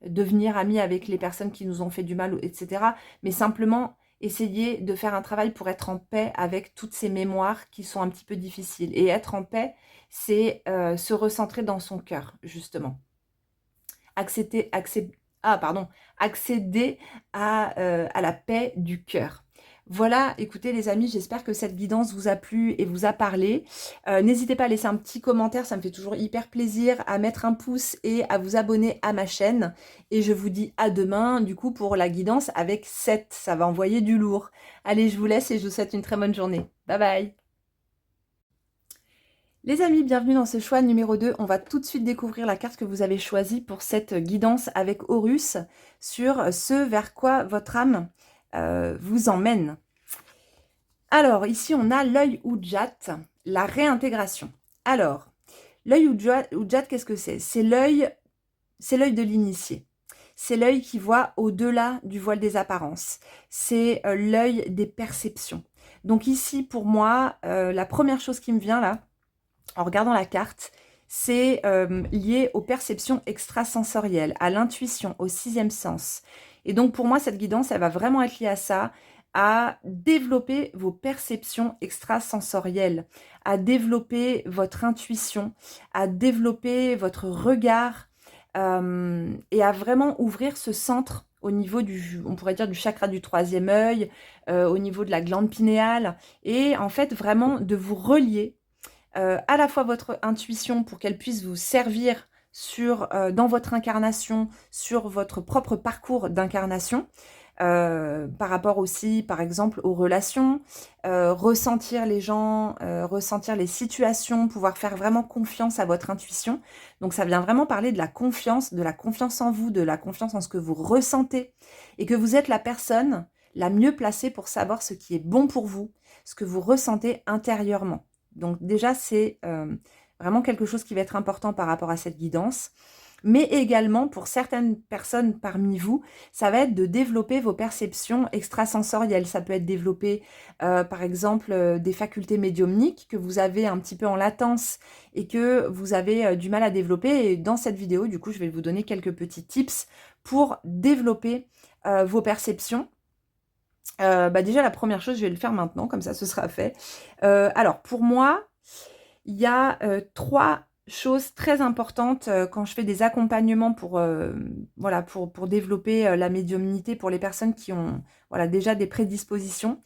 Speaker 1: devenir amie avec les personnes qui nous ont fait du mal, etc. Mais simplement essayer de faire un travail pour être en paix avec toutes ces mémoires qui sont un petit peu difficiles. Et être en paix, c'est se recentrer dans son cœur, justement. Accéder à la paix du cœur. Voilà, écoutez les amis, j'espère que cette guidance vous a plu et vous a parlé. N'hésitez pas à laisser un petit commentaire, ça me fait toujours hyper plaisir, à mettre un pouce et à vous abonner à ma chaîne. Et je vous dis à demain, du coup, pour la guidance avec 7. Ça va envoyer du lourd. Allez, je vous laisse et je vous souhaite une très bonne journée. Bye bye. Les amis, bienvenue dans ce choix numéro 2. On va tout de suite découvrir la carte que vous avez choisie pour cette guidance avec Horus sur ce vers quoi votre âme vous emmène. Alors, ici, on a l'œil Ujat, la réintégration. Alors, l'œil Ujat, qu'est-ce que c'est? C'est l'œil de l'initié. C'est l'œil qui voit au-delà du voile des apparences. C'est l'œil des perceptions. Donc ici, pour moi, la première chose qui me vient là, en regardant la carte, c'est lié aux perceptions extrasensorielles, à l'intuition, au sixième sens. Et donc pour moi, cette guidance, elle va vraiment être liée à ça, à développer vos perceptions extrasensorielles, à développer votre intuition, à développer votre regard et à vraiment ouvrir ce centre au niveau on pourrait dire du chakra du troisième œil, au niveau de la glande pinéale, et en fait vraiment de vous relier à la fois votre intuition pour qu'elle puisse vous servir dans votre incarnation, sur votre propre parcours d'incarnation, par rapport aussi, par exemple, aux relations, ressentir les gens, ressentir les situations, pouvoir faire vraiment confiance à votre intuition. Donc ça vient vraiment parler de la confiance en vous, de la confiance en ce que vous ressentez, et que vous êtes la personne la mieux placée pour savoir ce qui est bon pour vous, ce que vous ressentez intérieurement. Donc déjà, c'est vraiment quelque chose qui va être important par rapport à cette guidance. Mais également, pour certaines personnes parmi vous, ça va être de développer vos perceptions extrasensorielles. Ça peut être développer, par exemple, des facultés médiumniques que vous avez un petit peu en latence et que vous avez du mal à développer. Et dans cette vidéo, du coup, je vais vous donner quelques petits tips pour développer vos perceptions. Déjà, la première chose, je vais le faire maintenant, comme ça, ce sera fait. Alors, pour moi, il y a 3 choses très importantes quand je fais des accompagnements pour développer la médiumnité pour les personnes qui ont déjà des prédispositions.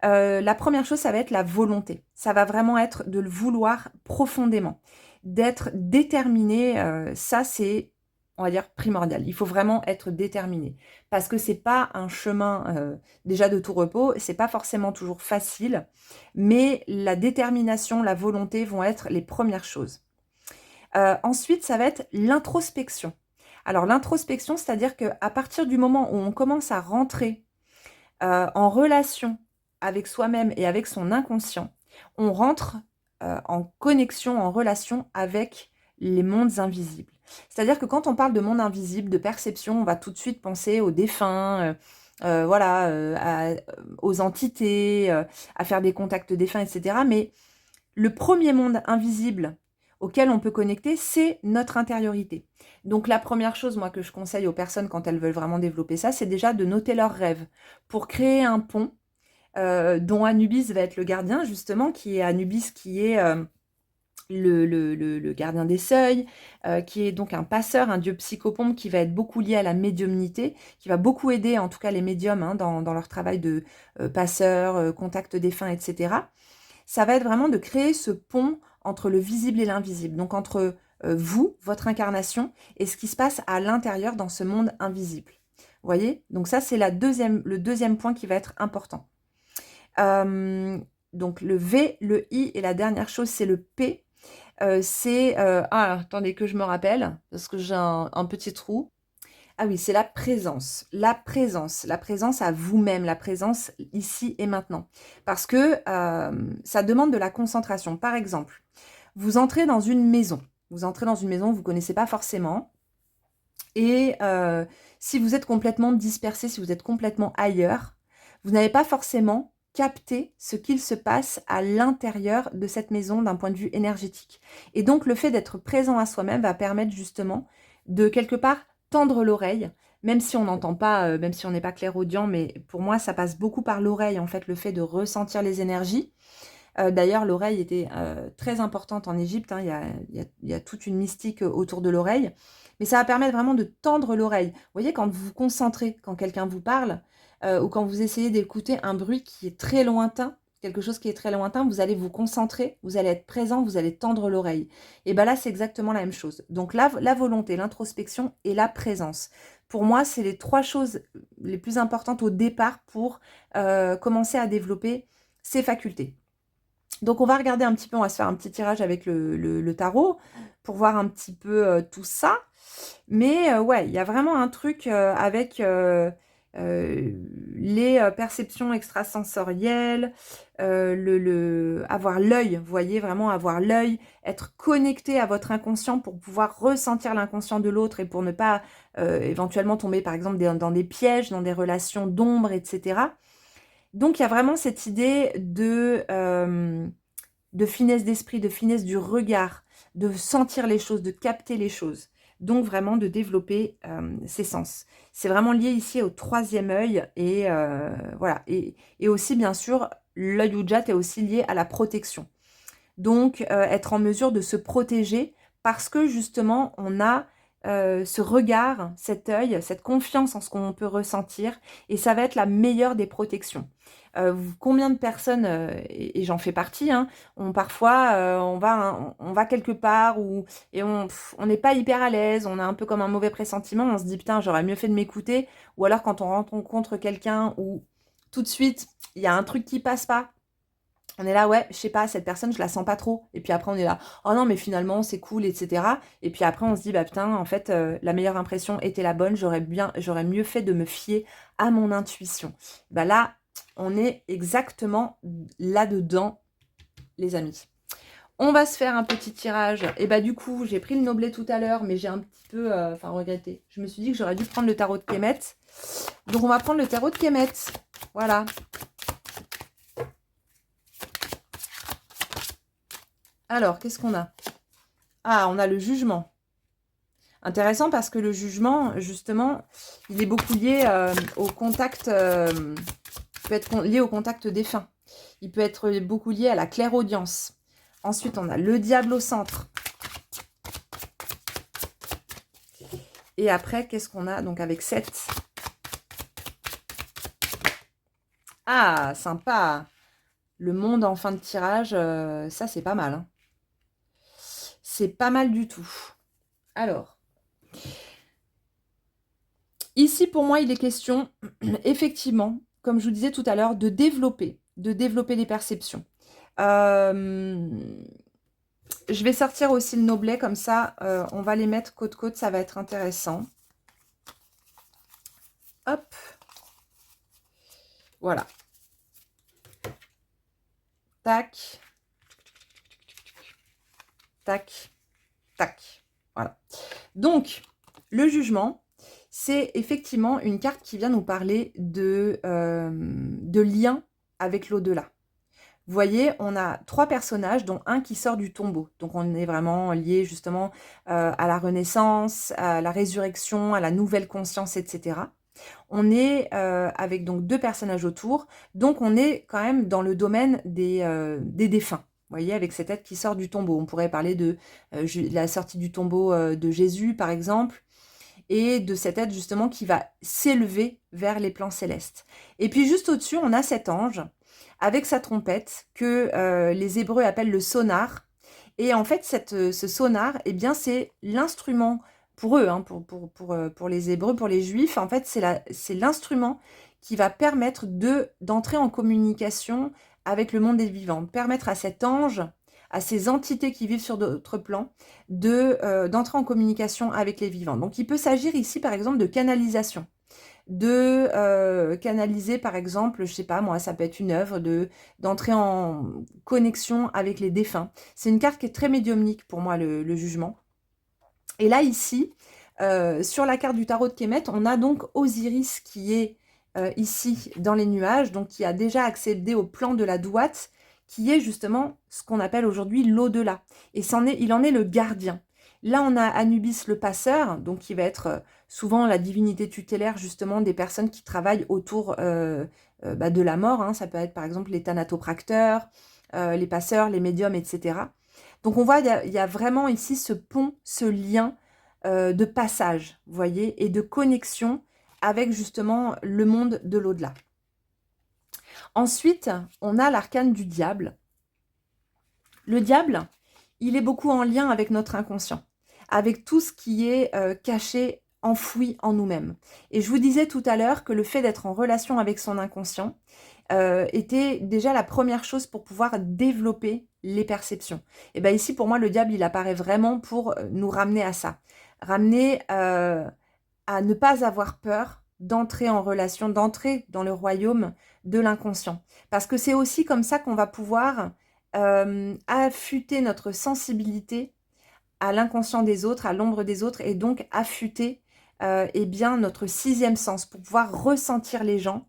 Speaker 1: La première chose, ça va être la volonté. Ça va vraiment être de le vouloir profondément, d'être déterminé. Ça, c'est on va dire, primordial. Il faut vraiment être déterminé. Parce que c'est pas un chemin déjà de tout repos, c'est pas forcément toujours facile, mais la détermination, la volonté vont être les premières choses. Ensuite, ça va être l'introspection. Alors l'introspection, c'est-à-dire qu'à partir du moment où on commence à rentrer en relation avec soi-même et avec son inconscient, on rentre en connexion, en relation avec les mondes invisibles. C'est-à-dire que quand on parle de monde invisible, de perception, on va tout de suite penser aux défunts, voilà, aux entités, à faire des contacts défunts, etc. Mais le premier monde invisible auquel on peut connecter, c'est notre intériorité. Donc la première chose, moi, que je conseille aux personnes quand elles veulent vraiment développer ça, c'est déjà de noter leurs rêves pour créer un pont dont Anubis va être le gardien, justement, qui est Anubis, qui est le gardien des seuils, qui est donc un passeur, un dieu psychopompe qui va être beaucoup lié à la médiumnité, qui va beaucoup aider en tout cas les médiums hein, dans leur travail de passeur, contact défunt, etc. Ça va être vraiment de créer ce pont entre le visible et l'invisible, donc entre vous, votre incarnation, et ce qui se passe à l'intérieur dans ce monde invisible. Vous voyez? Donc ça, c'est le deuxième point qui va être important. Donc le V, le I, et la dernière chose, c'est le P. Attendez que je me rappelle, parce que j'ai un petit trou. Ah oui, c'est la présence. La présence. La présence à vous-même, la présence ici et maintenant. Parce que ça demande de la concentration. Par exemple, vous entrez dans une maison. Vous entrez dans une maison que vous ne connaissez pas forcément. Et si vous êtes complètement dispersé, si vous êtes complètement ailleurs, vous n'avez pas forcément capté ce qu'il se passe à l'intérieur de cette maison d'un point de vue énergétique. Et donc, le fait d'être présent à soi-même va permettre justement de quelque part tendre l'oreille, même si on n'entend pas, même si on n'est pas clairaudient, mais pour moi, ça passe beaucoup par l'oreille, en fait, le fait de ressentir les énergies. D'ailleurs, l'oreille était très importante en Égypte, hein, il y a toute une mystique autour de l'oreille, mais ça va permettre vraiment de tendre l'oreille. Vous voyez, quand vous vous concentrez, quand quelqu'un vous parle, ou quand vous essayez d'écouter un bruit qui est très lointain, quelque chose qui est très lointain, vous allez vous concentrer, vous allez être présent, vous allez tendre l'oreille. Et bien là, c'est exactement la même chose. Donc la volonté, l'introspection et la présence. Pour moi, c'est les trois choses les plus importantes au départ pour commencer à développer ces facultés. Donc on va regarder un petit peu, on va se faire un petit tirage avec le tarot pour voir un petit peu tout ça. Mais ouais, il y a vraiment un truc avec les perceptions extrasensorielles, avoir l'œil, vous voyez, vraiment avoir l'œil, être connecté à votre inconscient pour pouvoir ressentir l'inconscient de l'autre et pour ne pas éventuellement tomber par exemple dans des pièges, dans des relations d'ombre, etc. Donc il y a vraiment cette idée de finesse d'esprit, de finesse du regard, de sentir les choses, de capter les choses. Donc vraiment de développer ses sens. C'est vraiment lié ici au troisième œil et voilà. Et aussi bien sûr, l'œil Ujjat est aussi lié à la protection. Donc être en mesure de se protéger parce que justement on a ce regard, cet œil, cette confiance en ce qu'on peut ressentir et ça va être la meilleure des protections. Combien de personnes, et j'en fais partie, hein, ont parfois, on va quelque part et on n'est pas hyper à l'aise, on a un peu comme un mauvais pressentiment, on se dit putain j'aurais mieux fait de m'écouter, ou alors quand on rencontre quelqu'un où tout de suite il y a un truc qui passe pas, on est là, ouais, je sais pas, cette personne, je la sens pas trop. Et puis après, on est là, oh non, mais finalement, c'est cool, etc. Et puis après, on se dit, bah putain, en fait, la meilleure impression était la bonne, j'aurais mieux fait de me fier à mon intuition. Bah là, on est exactement là-dedans, les amis. On va se faire un petit tirage. Et bah du coup, j'ai pris le Noblet tout à l'heure, mais j'ai un petit peu, regretté. Je me suis dit que j'aurais dû prendre le tarot de Kemet. Donc on va prendre le tarot de Kemet. Voilà. Alors, qu'est-ce qu'on a? Ah, on a le jugement. Intéressant parce que le jugement, justement, il est beaucoup lié au contact, peut être lié au contact défunt. Il peut être beaucoup lié à la clairaudience. Ensuite, on a le diable au centre. Et après, qu'est-ce qu'on a? Donc avec 7. Ah, sympa. Le monde en fin de tirage, ça c'est pas mal. Hein. C'est pas mal du tout. Alors, Ici, pour moi, il est question, effectivement, comme je vous disais tout à l'heure, de développer les perceptions. Je vais sortir aussi le Noblet, comme ça, on va les mettre côte-côte, ça va être intéressant. Hop. Voilà. Tac. Tac. Tac. Voilà. Donc, le jugement, c'est effectivement une carte qui vient nous parler de lien avec l'au-delà. Vous voyez, on a 3 personnages, dont un qui sort du tombeau. Donc, on est vraiment lié justement à la renaissance, à la résurrection, à la nouvelle conscience, etc. On est avec donc 2 personnages autour. Donc, on est quand même dans le domaine des défunts. Vous voyez, avec cette tête qui sort du tombeau. On pourrait parler de la sortie du tombeau de Jésus, par exemple, et de cette tête justement qui va s'élever vers les plans célestes. Et puis juste au-dessus, on a cet ange avec sa trompette que les Hébreux appellent le sonar. Et en fait, ce sonar, eh bien, c'est l'instrument pour eux, hein, pour les Hébreux, pour les Juifs. En fait, c'est l'instrument qui va permettre d'entrer en communication avec le monde des vivants, permettre à cet ange, à ces entités qui vivent sur d'autres plans, d'entrer en communication avec les vivants. Donc, il peut s'agir ici, par exemple, de canalisation. Canaliser, par exemple, je sais pas moi, ça peut être une œuvre, d'entrer en connexion avec les défunts. C'est une carte qui est très médiumnique pour moi, le jugement. Et là, ici, sur la carte du tarot de Kemet, on a donc Osiris qui est ici dans les nuages, donc qui a déjà accédé au plan de la Douate, qui est justement ce qu'on appelle aujourd'hui l'au-delà. Et il en est le gardien. Là, on a Anubis le passeur, donc qui va être souvent la divinité tutélaire justement des personnes qui travaillent autour de la mort. Hein. Ça peut être par exemple les thanatopracteurs, les passeurs, les médiums, etc. Donc on voit, il y a vraiment ici ce pont, ce lien de passage, vous voyez, et de connexion avec justement le monde de l'au-delà. Ensuite, on a l'arcane du diable. Le diable, il est beaucoup en lien avec notre inconscient, avec tout ce qui est caché, enfoui en nous-mêmes. Et je vous disais tout à l'heure que le fait d'être en relation avec son inconscient était déjà la première chose pour pouvoir développer les perceptions. Et bien ici, pour moi, le diable, il apparaît vraiment pour nous ramener à ça. Ramener à ne pas avoir peur d'entrer en relation, d'entrer dans le royaume de l'inconscient. Parce que c'est aussi comme ça qu'on va pouvoir affûter notre sensibilité à l'inconscient des autres, à l'ombre des autres, et donc affûter eh bien, notre 6e sens pour pouvoir ressentir les gens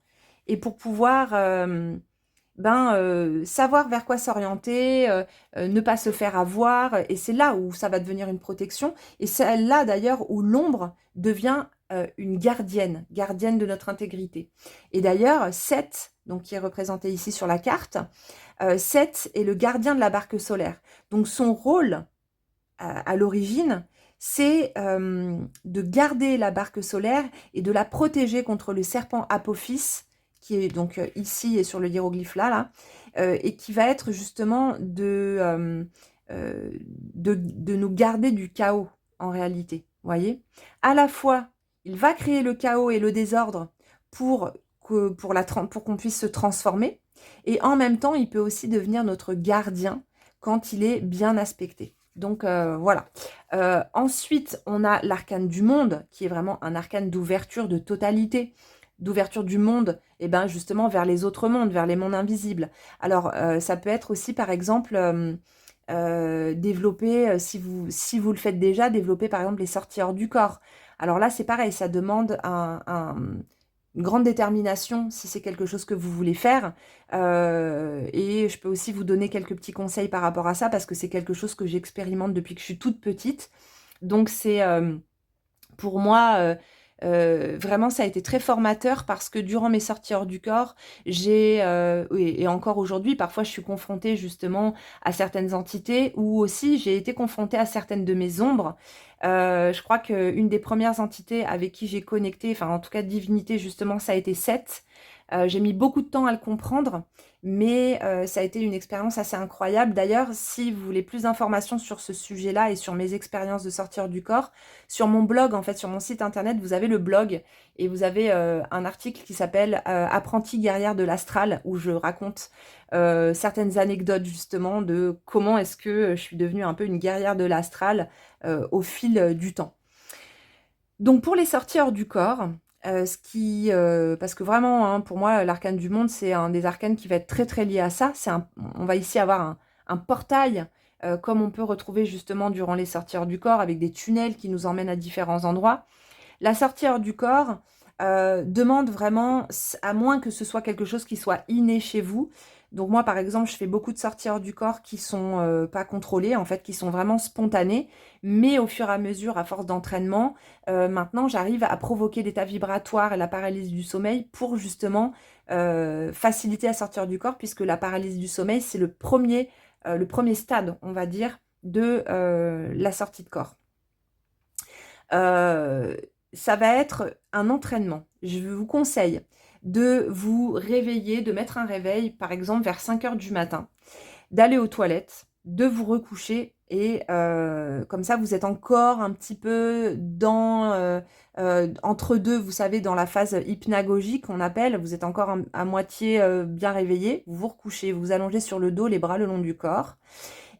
Speaker 1: et pour pouvoir savoir vers quoi s'orienter, ne pas se faire avoir. Et c'est là où ça va devenir une protection. Et c'est là d'ailleurs où l'ombre devient une gardienne de notre intégrité. Et d'ailleurs, Seth, donc qui est représenté ici sur la carte, Seth est le gardien de la barque solaire. Donc son rôle à l'origine, c'est de garder la barque solaire et de la protéger contre le serpent Apophis, qui est donc ici et sur le hiéroglyphe là, et qui va être justement de nous garder du chaos en réalité. Voyez, à la fois, il va créer le chaos et le désordre pour qu'on puisse se transformer, et en même temps, il peut aussi devenir notre gardien quand il est bien aspecté. Donc voilà. Ensuite, on a l'arcane du monde, qui est vraiment un arcane d'ouverture de totalité, d'ouverture du monde, et ben justement vers les autres mondes, vers les mondes invisibles. Alors, ça peut être aussi, par exemple, développer, si vous le faites déjà, développer par exemple les sorties hors du corps. Alors là, c'est pareil, ça demande une grande détermination si c'est quelque chose que vous voulez faire. Et je peux aussi vous donner quelques petits conseils par rapport à ça, parce que c'est quelque chose que j'expérimente depuis que je suis toute petite. Donc c'est pour moi, vraiment, ça a été très formateur, parce que durant mes sorties hors du corps, et encore aujourd'hui, parfois je suis confrontée justement à certaines entités, ou aussi j'ai été confrontée à certaines de mes ombres. Je crois qu'une des premières entités avec qui j'ai connecté, enfin en tout cas divinité justement, ça a été Seth. J'ai mis beaucoup de temps à le comprendre, mais ça a été une expérience assez incroyable. D'ailleurs, si vous voulez plus d'informations sur ce sujet-là et sur mes expériences de sortir du corps, sur mon blog, en fait, sur mon site internet, vous avez le blog et vous avez un article qui s'appelle Apprentie guerrière de l'astral, où je raconte certaines anecdotes justement de comment est-ce que je suis devenue un peu une guerrière de l'astral au fil du temps. Donc pour les sorties hors du corps, parce que vraiment, hein, pour moi, l'arcane du monde, c'est un des arcanes qui va être très très lié à ça. On va ici avoir un portail, comme on peut retrouver justement durant les sorties hors du corps, avec des tunnels qui nous emmènent à différents endroits. La sortie hors du corps demande vraiment, à moins que ce soit quelque chose qui soit inné chez vous. Donc moi, par exemple, je fais beaucoup de sorties hors du corps qui sont pas contrôlées, en fait, qui sont vraiment spontanées. Mais au fur et à mesure, à force d'entraînement, maintenant, j'arrive à provoquer l'état vibratoire et la paralysie du sommeil pour justement faciliter la sortie hors du corps, puisque la paralysie du sommeil, c'est le premier stade, on va dire, de la sortie de corps. Ça va être un entraînement. Je vous conseille de vous réveiller, de mettre un réveil, par exemple vers 5 heures du matin, d'aller aux toilettes, de vous recoucher et comme ça, vous êtes encore un petit peu entre deux, vous savez, dans la phase hypnagogique qu'on appelle. Vous êtes encore à moitié bien réveillé. Vous vous recouchez, vous vous allongez sur le dos, les bras le long du corps.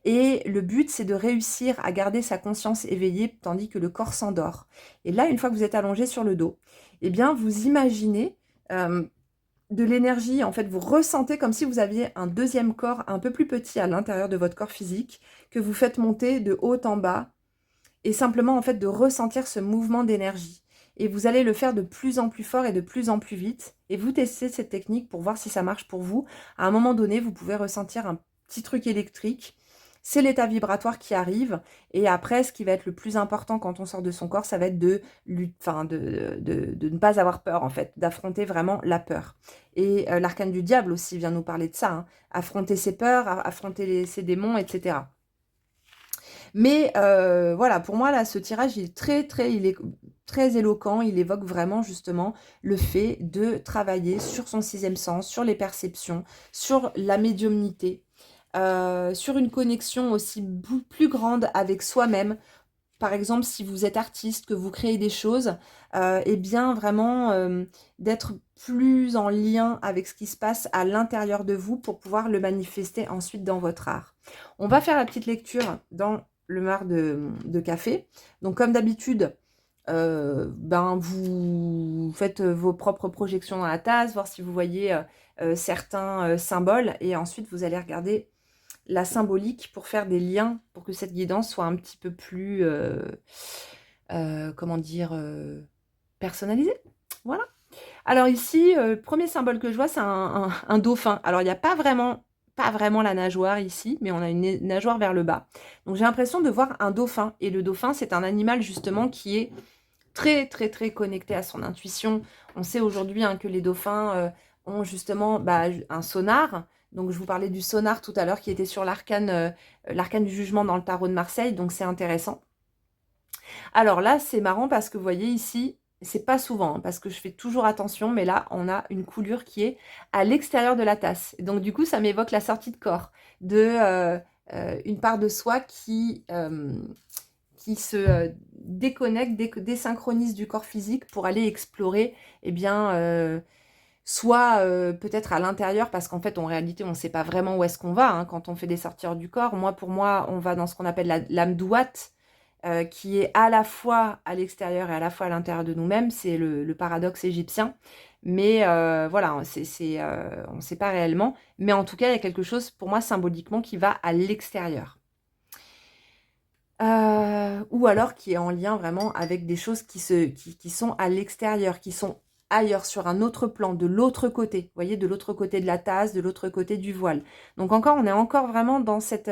Speaker 1: Et le but, c'est de réussir à garder sa conscience éveillée tandis que le corps s'endort. Et là, une fois que vous êtes allongé sur le dos, eh bien, vous imaginez de l'énergie. En fait, vous ressentez comme si vous aviez un deuxième corps un peu plus petit à l'intérieur de votre corps physique, que vous faites monter de haut en bas, et simplement, en fait, de ressentir ce mouvement d'énergie. Et vous allez le faire de plus en plus fort et de plus en plus vite. Et vous testez cette technique pour voir si ça marche pour vous. À un moment donné, vous pouvez ressentir un petit truc électrique. C'est l'état vibratoire qui arrive. Et après, ce qui va être le plus important quand on sort de son corps, ça va être de ne pas avoir peur, en fait, d'affronter vraiment la peur. Et l'arcane du diable aussi vient nous parler de ça, hein. Affronter ses peurs, affronter ses démons, etc. Mais voilà, pour moi, là, ce tirage, il est très éloquent. Il évoque vraiment, justement, le fait de travailler sur son sixième sens, sur les perceptions, sur la médiumnité, sur une connexion aussi plus grande avec soi-même. Par exemple, si vous êtes artiste, que vous créez des choses, et bien vraiment d'être plus en lien avec ce qui se passe à l'intérieur de vous pour pouvoir le manifester ensuite dans votre art. On va faire la petite lecture dans le mar de café. Donc comme d'habitude, ben vous faites vos propres projections dans la tasse, voir si vous voyez certains symboles, et ensuite vous allez regarder la symbolique pour faire des liens, pour que cette guidance soit un petit peu plus, comment dire, personnalisée. Voilà. Alors ici, premier symbole que je vois, c'est un dauphin. Alors il n'y a pas vraiment la nageoire ici, mais on a une nageoire vers le bas. Donc j'ai l'impression de voir un dauphin. Et le dauphin, c'est un animal justement qui est très très très connecté à son intuition. On sait aujourd'hui hein, que les dauphins ont justement un sonar. Donc je vous parlais du sonar tout à l'heure qui était sur l'arcane du jugement dans le tarot de Marseille, donc c'est intéressant. Alors là, c'est marrant parce que vous voyez ici, c'est pas souvent, hein, parce que je fais toujours attention, mais là, on a une coulure qui est à l'extérieur de la tasse. Donc du coup, ça m'évoque la sortie de corps, de une part de soi qui se déconnecte, désynchronise du corps physique pour aller explorer, eh bien, soit peut-être à l'intérieur, parce qu'en fait, en réalité, on ne sait pas vraiment où est-ce qu'on va hein, quand on fait des sorties hors du corps. Pour moi, on va dans ce qu'on appelle l'âme douate, qui est à la fois à l'extérieur et à la fois à l'intérieur de nous-mêmes. C'est le paradoxe égyptien. Mais voilà, on ne sait pas réellement. Mais en tout cas, il y a quelque chose, pour moi, symboliquement, qui va à l'extérieur. Ou alors qui est en lien vraiment avec des choses qui sont à l'extérieur, qui sont ailleurs, sur un autre plan, de l'autre côté. Vous voyez, de l'autre côté de la tasse, de l'autre côté du voile. Donc on est encore vraiment dans cette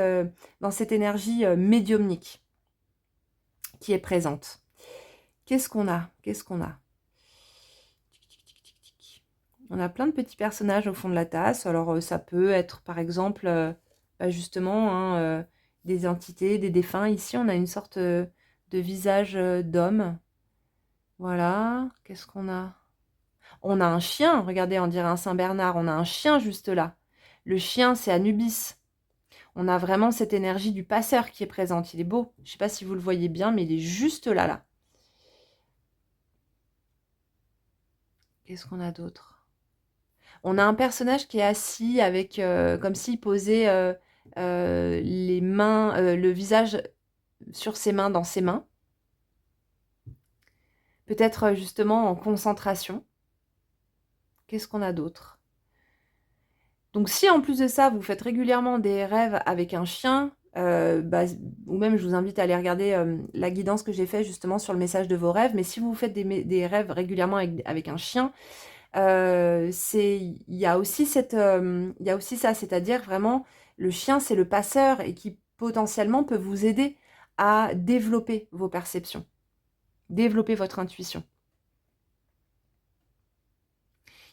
Speaker 1: énergie médiumnique qui est présente. Qu'est-ce qu'on a? On a plein de petits personnages au fond de la tasse. Alors ça peut être par exemple justement hein, des entités, des défunts. Ici on a une sorte de visage d'homme. Voilà. Qu'est-ce qu'on a? On a un chien, regardez, on dirait un Saint-Bernard, on a un chien juste là. Le chien, c'est Anubis. On a vraiment cette énergie du passeur qui est présente. Il est beau. Je ne sais pas si vous le voyez bien, mais il est juste là, là. Qu'est-ce qu'on a d'autre? On a un personnage qui est assis avec, comme s'il posait les mains, le visage sur ses mains, dans ses mains. Peut-être justement en concentration. Qu'est-ce qu'on a d'autre? Donc si en plus de ça, vous faites régulièrement des rêves avec un chien, ou même je vous invite à aller regarder la guidance que j'ai faite justement sur le message de vos rêves, mais si vous faites des rêves régulièrement avec un chien, il y a aussi il y a aussi ça, c'est-à-dire vraiment le chien c'est le passeur et qui potentiellement peut vous aider à développer vos perceptions, développer votre intuition.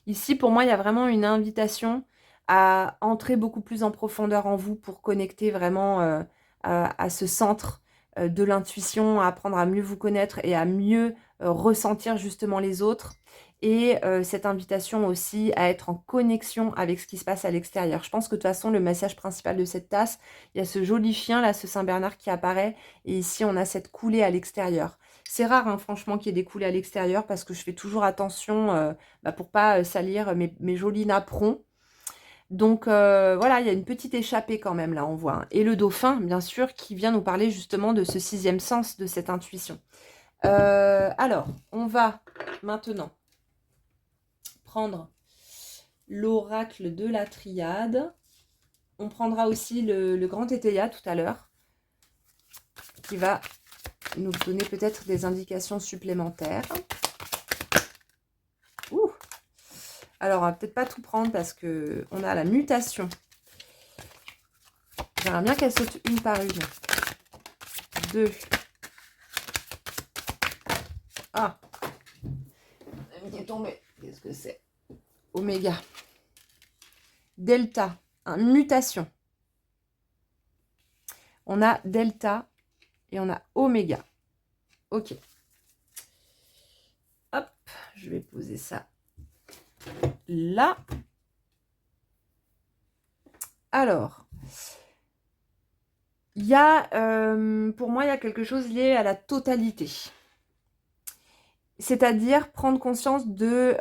Speaker 1: Ici, pour moi, il y a vraiment une invitation à entrer beaucoup plus en profondeur en vous pour connecter vraiment à ce centre de l'intuition, à apprendre à mieux vous connaître et à mieux ressentir justement les autres. Et cette invitation aussi à être en connexion avec ce qui se passe à l'extérieur. Je pense que de toute façon, le message principal de cette tasse, il y a ce joli chien, là, ce Saint-Bernard qui apparaît. Et ici, on a cette coulée à l'extérieur. C'est rare, hein, franchement, qu'il y ait des coulées à l'extérieur parce que je fais toujours attention pour pas salir mes jolis napperons. Donc voilà, il y a une petite échappée quand même là, on voit. Hein. Et le dauphin, bien sûr, qui vient nous parler justement de ce sixième sens, de cette intuition. Alors, on va maintenant prendre l'oracle de la triade. On prendra aussi le grand Tétéia tout à l'heure, qui va nous donner peut-être des indications supplémentaires. Ouh. Alors, on va peut-être pas tout prendre parce que on a la mutation. J'aimerais bien qu'elle saute une par une. 2. Ah, elle m'y est tombée. Qu'est-ce que c'est? Oméga. Delta. Mutation. On a delta et on a oméga. Ok. Hop, je vais poser ça là. Alors, il y a, pour moi, il y a quelque chose lié à la totalité. C'est-à-dire prendre conscience de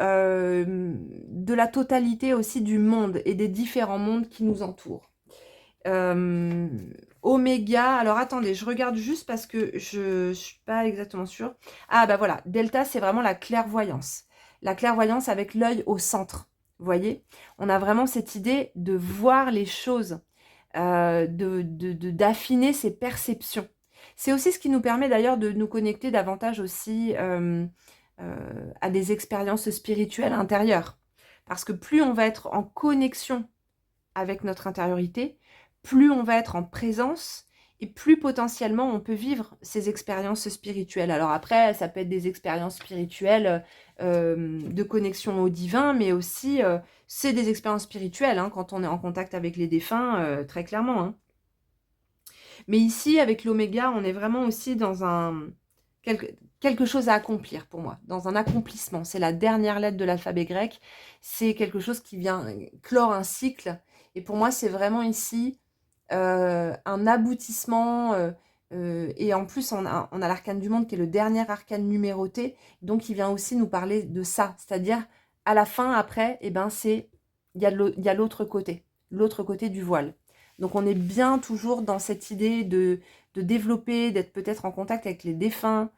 Speaker 1: la totalité aussi du monde et des différents mondes qui nous entourent. Oméga, alors attendez, je regarde juste parce que je suis pas exactement sûre. Ah bah voilà, delta c'est vraiment la clairvoyance. La clairvoyance avec l'œil au centre, vous voyez. On a vraiment cette idée de voir les choses, d'affiner ses perceptions. C'est aussi ce qui nous permet d'ailleurs de nous connecter davantage aussi à des expériences spirituelles intérieures. Parce que plus on va être en connexion avec notre intériorité, plus on va être en présence et plus potentiellement on peut vivre ces expériences spirituelles. Alors après, ça peut être des expériences spirituelles de connexion au divin, mais aussi c'est des expériences spirituelles hein, quand on est en contact avec les défunts, très clairement. Hein. Mais ici, avec l'oméga, on est vraiment aussi dans quelque chose à accomplir pour moi, dans un accomplissement. C'est la dernière lettre de l'alphabet grec. C'est quelque chose qui vient clore un cycle. Et pour moi, c'est vraiment ici un aboutissement. Et en plus, on a l'arcane du monde qui est le dernier arcane numéroté. Donc, il vient aussi nous parler de ça. C'est-à-dire, à la fin, après, eh ben, il y a l'autre côté du voile. Donc, on est bien toujours dans cette idée de développer, d'être peut-être en contact avec les défunts.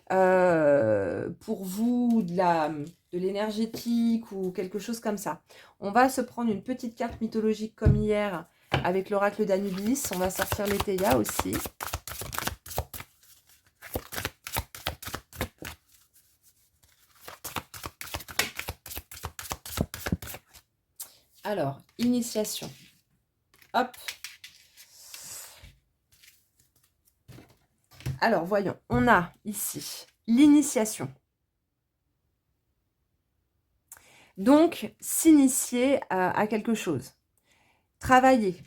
Speaker 1: Pour vous, de l'énergétique ou quelque chose comme ça. On va se prendre une petite carte mythologique comme hier avec l'oracle d'Anubis. On va sortir les Théia aussi. Alors, initiation. Hop. Alors, voyons. On a ici l'initiation. Donc, s'initier à quelque chose. Travailler.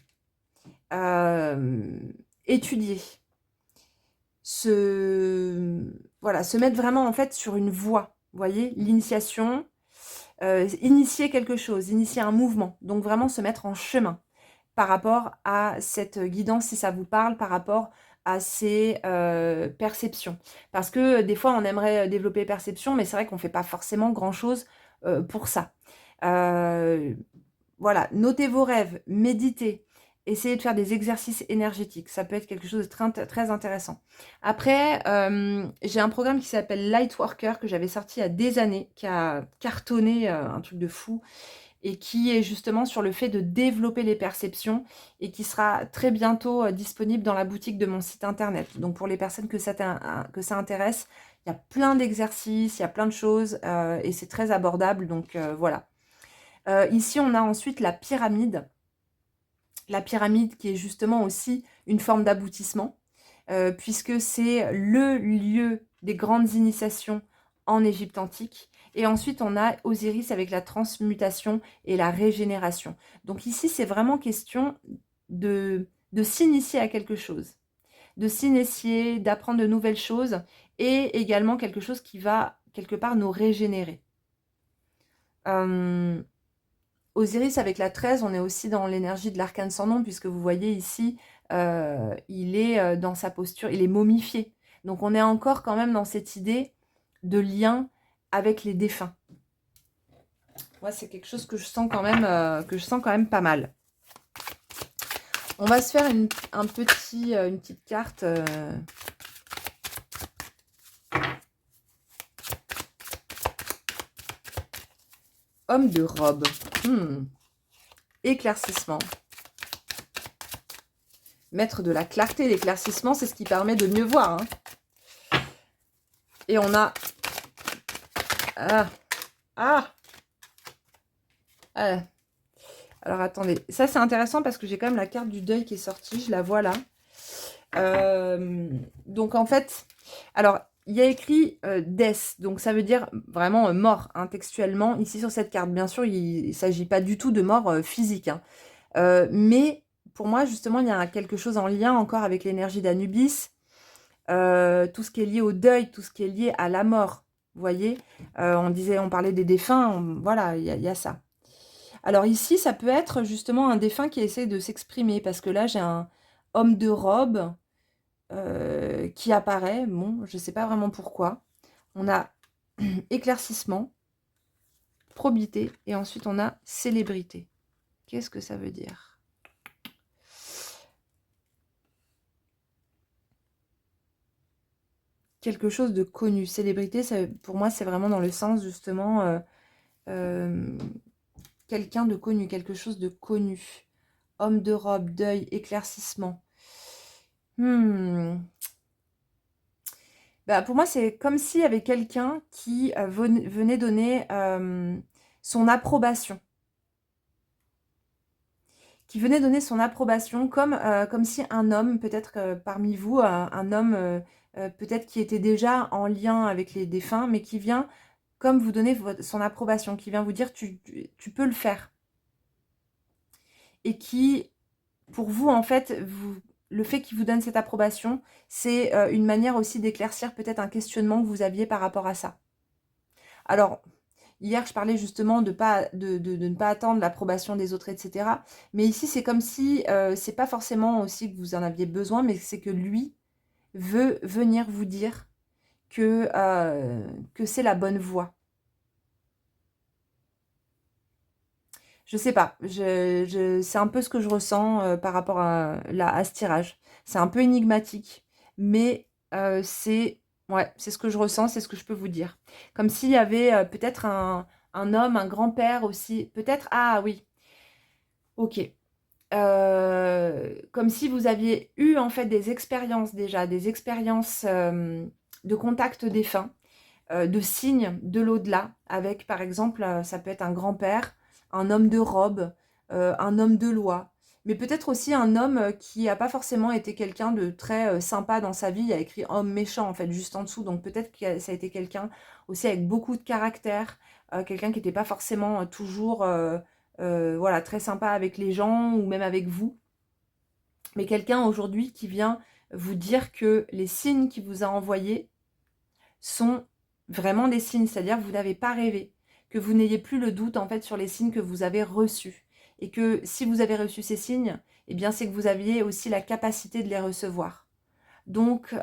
Speaker 1: Étudier. Se mettre vraiment en fait sur une voie. Vous voyez, l'initiation. initier quelque chose, initier un mouvement. Donc vraiment se mettre en chemin par rapport à cette guidance, si ça vous parle, par rapport à ces perceptions. Parce que des fois, on aimerait développer les perceptions, mais c'est vrai qu'on ne fait pas forcément grand-chose pour ça. Voilà, notez vos rêves, méditez, essayez de faire des exercices énergétiques. Ça peut être quelque chose de très intéressant. Après, j'ai un programme qui s'appelle Lightworker, que j'avais sorti il y a des années, qui a cartonné, un truc de fou, et qui est justement sur le fait de développer les perceptions et qui sera très bientôt disponible dans la boutique de mon site internet. Donc pour les personnes que ça intéresse, il y a plein d'exercices, il y a plein de choses et c'est très abordable. Donc voilà. Ici, on a ensuite la pyramide. La pyramide qui est justement aussi une forme d'aboutissement, puisque c'est le lieu des grandes initiations en Égypte antique. Et ensuite, on a Osiris avec la transmutation et la régénération. Donc ici, c'est vraiment question de s'initier à quelque chose, de s'initier, d'apprendre de nouvelles choses, et également quelque chose qui va, quelque part, nous régénérer. Osiris avec la 13, on est aussi dans l'énergie de l'arcane sans nom, puisque vous voyez ici, il est dans sa posture, il est momifié. Donc on est encore quand même dans cette idée de lien avec les défunts. Moi, c'est quelque chose que je sens quand même pas mal. On va se faire une petite carte. Homme de robe. Éclaircissement. Mettre de la clarté, l'éclaircissement, c'est ce qui permet de mieux voir. Hein. Et on a... Alors, attendez. Ça, c'est intéressant parce que j'ai quand même la carte du deuil qui est sortie. Je la vois là. Donc, en fait... Alors, il y a écrit death. Donc, ça veut dire vraiment mort, hein, textuellement, ici sur cette carte. Bien sûr, il ne s'agit pas du tout de mort physique. Hein. Mais... Pour moi, justement, il y a quelque chose en lien encore avec l'énergie d'Anubis, tout ce qui est lié au deuil, tout ce qui est lié à la mort. Vous voyez, on parlait des défunts, voilà, il y a ça. Alors ici, ça peut être justement un défunt qui essaie de s'exprimer, parce que là, j'ai un homme de robe qui apparaît. Bon, je ne sais pas vraiment pourquoi. On a éclaircissement, probité, et ensuite on a célébrité. Qu'est-ce que ça veut dire ? Quelque chose de connu. Célébrité, ça, pour moi, c'est vraiment dans le sens, justement, quelqu'un de connu, quelque chose de connu. Homme de robe, deuil, éclaircissement. Bah, pour moi, c'est comme s'il y avait quelqu'un qui venait donner son approbation. Qui venait donner son approbation, comme si un homme, peut-être parmi vous, un homme peut-être qui était déjà en lien avec les défunts, mais qui vient comme vous donner son approbation, qui vient vous dire tu peux le faire. Et qui, pour vous, en fait, le fait qu'il vous donne cette approbation, c'est une manière aussi d'éclaircir peut-être un questionnement que vous aviez par rapport à ça. Alors, hier, je parlais justement de ne pas attendre l'approbation des autres, etc. Mais ici, c'est comme si, c'est pas forcément aussi que vous en aviez besoin, mais c'est que lui veut venir vous dire que c'est la bonne voie. Je sais pas, c'est un peu ce que je ressens par rapport à ce tirage. C'est un peu énigmatique, mais c'est ce que je ressens, c'est ce que je peux vous dire. Comme s'il y avait peut-être un homme, un grand-père aussi, peut-être, ah oui, ok. Comme si vous aviez eu en fait des expériences déjà, des expériences de contact défunt, de signes de l'au-delà, avec par exemple, ça peut être un grand-père, un homme de robe, un homme de loi, mais peut-être aussi un homme qui n'a pas forcément été quelqu'un de très sympa dans sa vie. Il y a écrit homme méchant en fait juste en dessous, donc peut-être que ça a été quelqu'un aussi avec beaucoup de caractère, quelqu'un qui n'était pas forcément toujours voilà, très sympa avec les gens ou même avec vous, mais quelqu'un aujourd'hui qui vient vous dire que les signes qu'il vous a envoyés sont vraiment des signes, c'est-à-dire que vous n'avez pas rêvé, que vous n'ayez plus le doute en fait sur les signes que vous avez reçus. Et que si vous avez reçu ces signes, eh bien c'est que vous aviez aussi la capacité de les recevoir. Donc, ouais,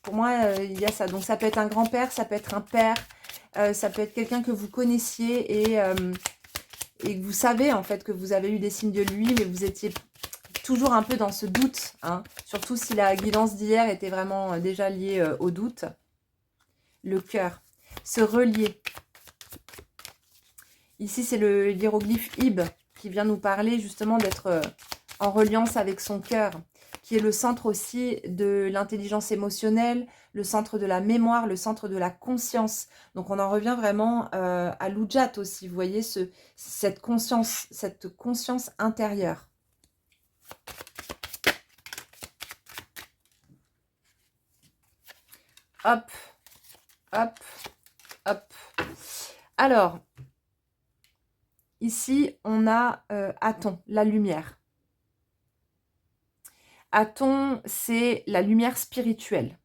Speaker 1: pour moi, il y a ça. Donc ça peut être un grand-père, ça peut être un père, ça peut être quelqu'un que vous connaissiez et que vous savez en fait que vous avez eu des signes de lui, mais vous étiez toujours un peu dans ce doute, hein, surtout si la guidance d'hier était vraiment déjà liée au doute. Le cœur, se relier. Ici, c'est l'hiéroglyphe Ib qui vient nous parler justement d'être en reliance avec son cœur, qui est le centre aussi de l'intelligence émotionnelle, le centre de la mémoire, le centre de la conscience. Donc on en revient vraiment à l'Ujat aussi, vous voyez, cette conscience intérieure. Hop, hop, hop. Alors, ici, on a Aton, la lumière. Aton, c'est la lumière spirituelle.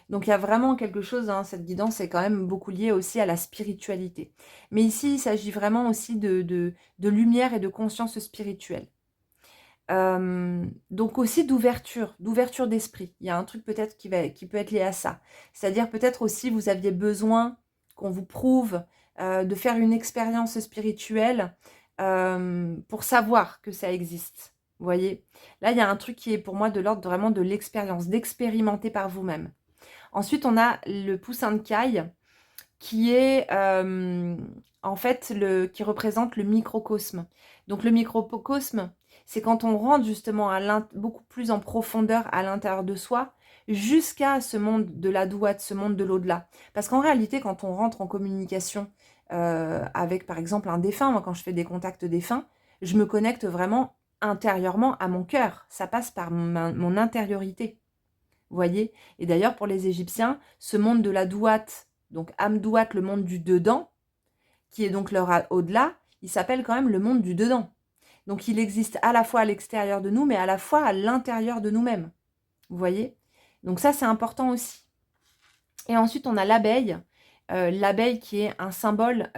Speaker 1: Donc, il y a vraiment quelque chose, hein, cette guidance est quand même beaucoup liée aussi à la spiritualité. Mais ici, il s'agit vraiment aussi de lumière et de conscience spirituelle. Donc aussi d'ouverture d'esprit. Il y a un truc peut-être qui peut être lié à ça. C'est-à-dire peut-être aussi vous aviez besoin qu'on vous prouve de faire une expérience spirituelle pour savoir que ça existe. Vous voyez? Là, il y a un truc qui est pour moi de l'ordre vraiment de l'expérience, d'expérimenter par vous-même. Ensuite, on a le poussin de caille qui est en fait qui représente le microcosme. Donc le microcosme, c'est quand on rentre justement beaucoup plus en profondeur à l'intérieur de soi, jusqu'à ce monde de la douate, ce monde de l'au-delà. Parce qu'en réalité, quand on rentre en communication avec par exemple un défunt, moi quand je fais des contacts défunts, je me connecte vraiment intérieurement à mon cœur. Ça passe par mon intériorité. Vous voyez? Et d'ailleurs, pour les Égyptiens, ce monde de la douate, donc Amdouat, le monde du dedans, qui est donc leur au-delà, il s'appelle quand même le monde du dedans. Donc il existe à la fois à l'extérieur de nous, mais à la fois à l'intérieur de nous-mêmes. Vous voyez? Donc ça, c'est important aussi. Et ensuite, on a l'abeille. L'abeille qui est un symbole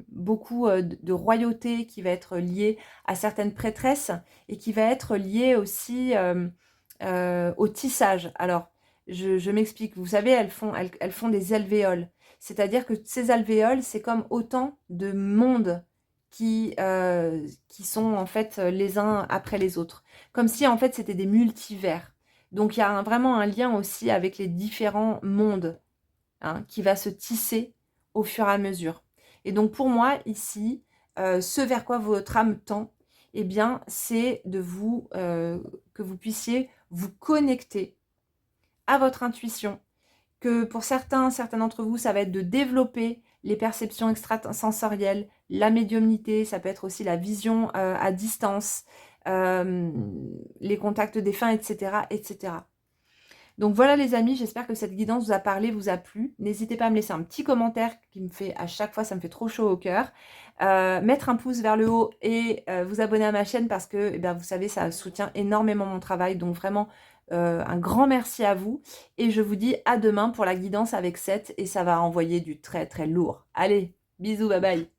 Speaker 1: beaucoup de royauté, qui va être lié à certaines prêtresses et qui va être lié aussi au tissage. Alors, je m'explique. Vous savez, elles font des alvéoles. C'est-à-dire que ces alvéoles, c'est comme autant de mondes qui sont en fait les uns après les autres. Comme si en fait c'était des multivers. Donc il y a vraiment un lien aussi avec les différents mondes, hein, qui va se tisser au fur et à mesure. Et donc pour moi ici, ce vers quoi votre âme tend, eh bien c'est de que vous puissiez vous connecter à votre intuition, que pour certains d'entre vous, ça va être de développer les perceptions extrasensorielles, la médiumnité, ça peut être aussi la vision à distance, les contacts défunts, etc., etc. Donc voilà les amis, j'espère que cette guidance vous a parlé, vous a plu. N'hésitez pas à me laisser un petit commentaire qui me fait à chaque fois, ça me fait trop chaud au cœur. Mettre un pouce vers le haut et vous abonner à ma chaîne parce que, eh bien, vous savez, ça soutient énormément mon travail. Donc vraiment, un grand merci à vous. Et je vous dis à demain pour la guidance avec Seth et ça va envoyer du très très lourd. Allez, bisous, bye bye.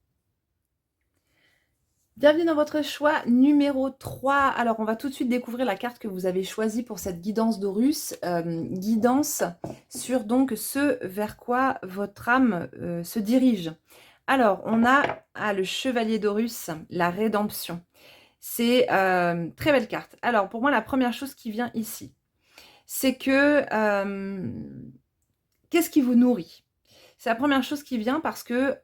Speaker 1: Bienvenue dans votre choix numéro 3. Alors, on va tout de suite découvrir la carte que vous avez choisie pour cette guidance d'Horus. Guidance sur donc ce vers quoi votre âme se dirige. Alors, on a le chevalier d'Horus, la rédemption. C'est très belle carte. Alors, pour moi, la première chose qui vient ici, c'est que qu'est-ce qui vous nourrit? C'est la première chose qui vient parce que,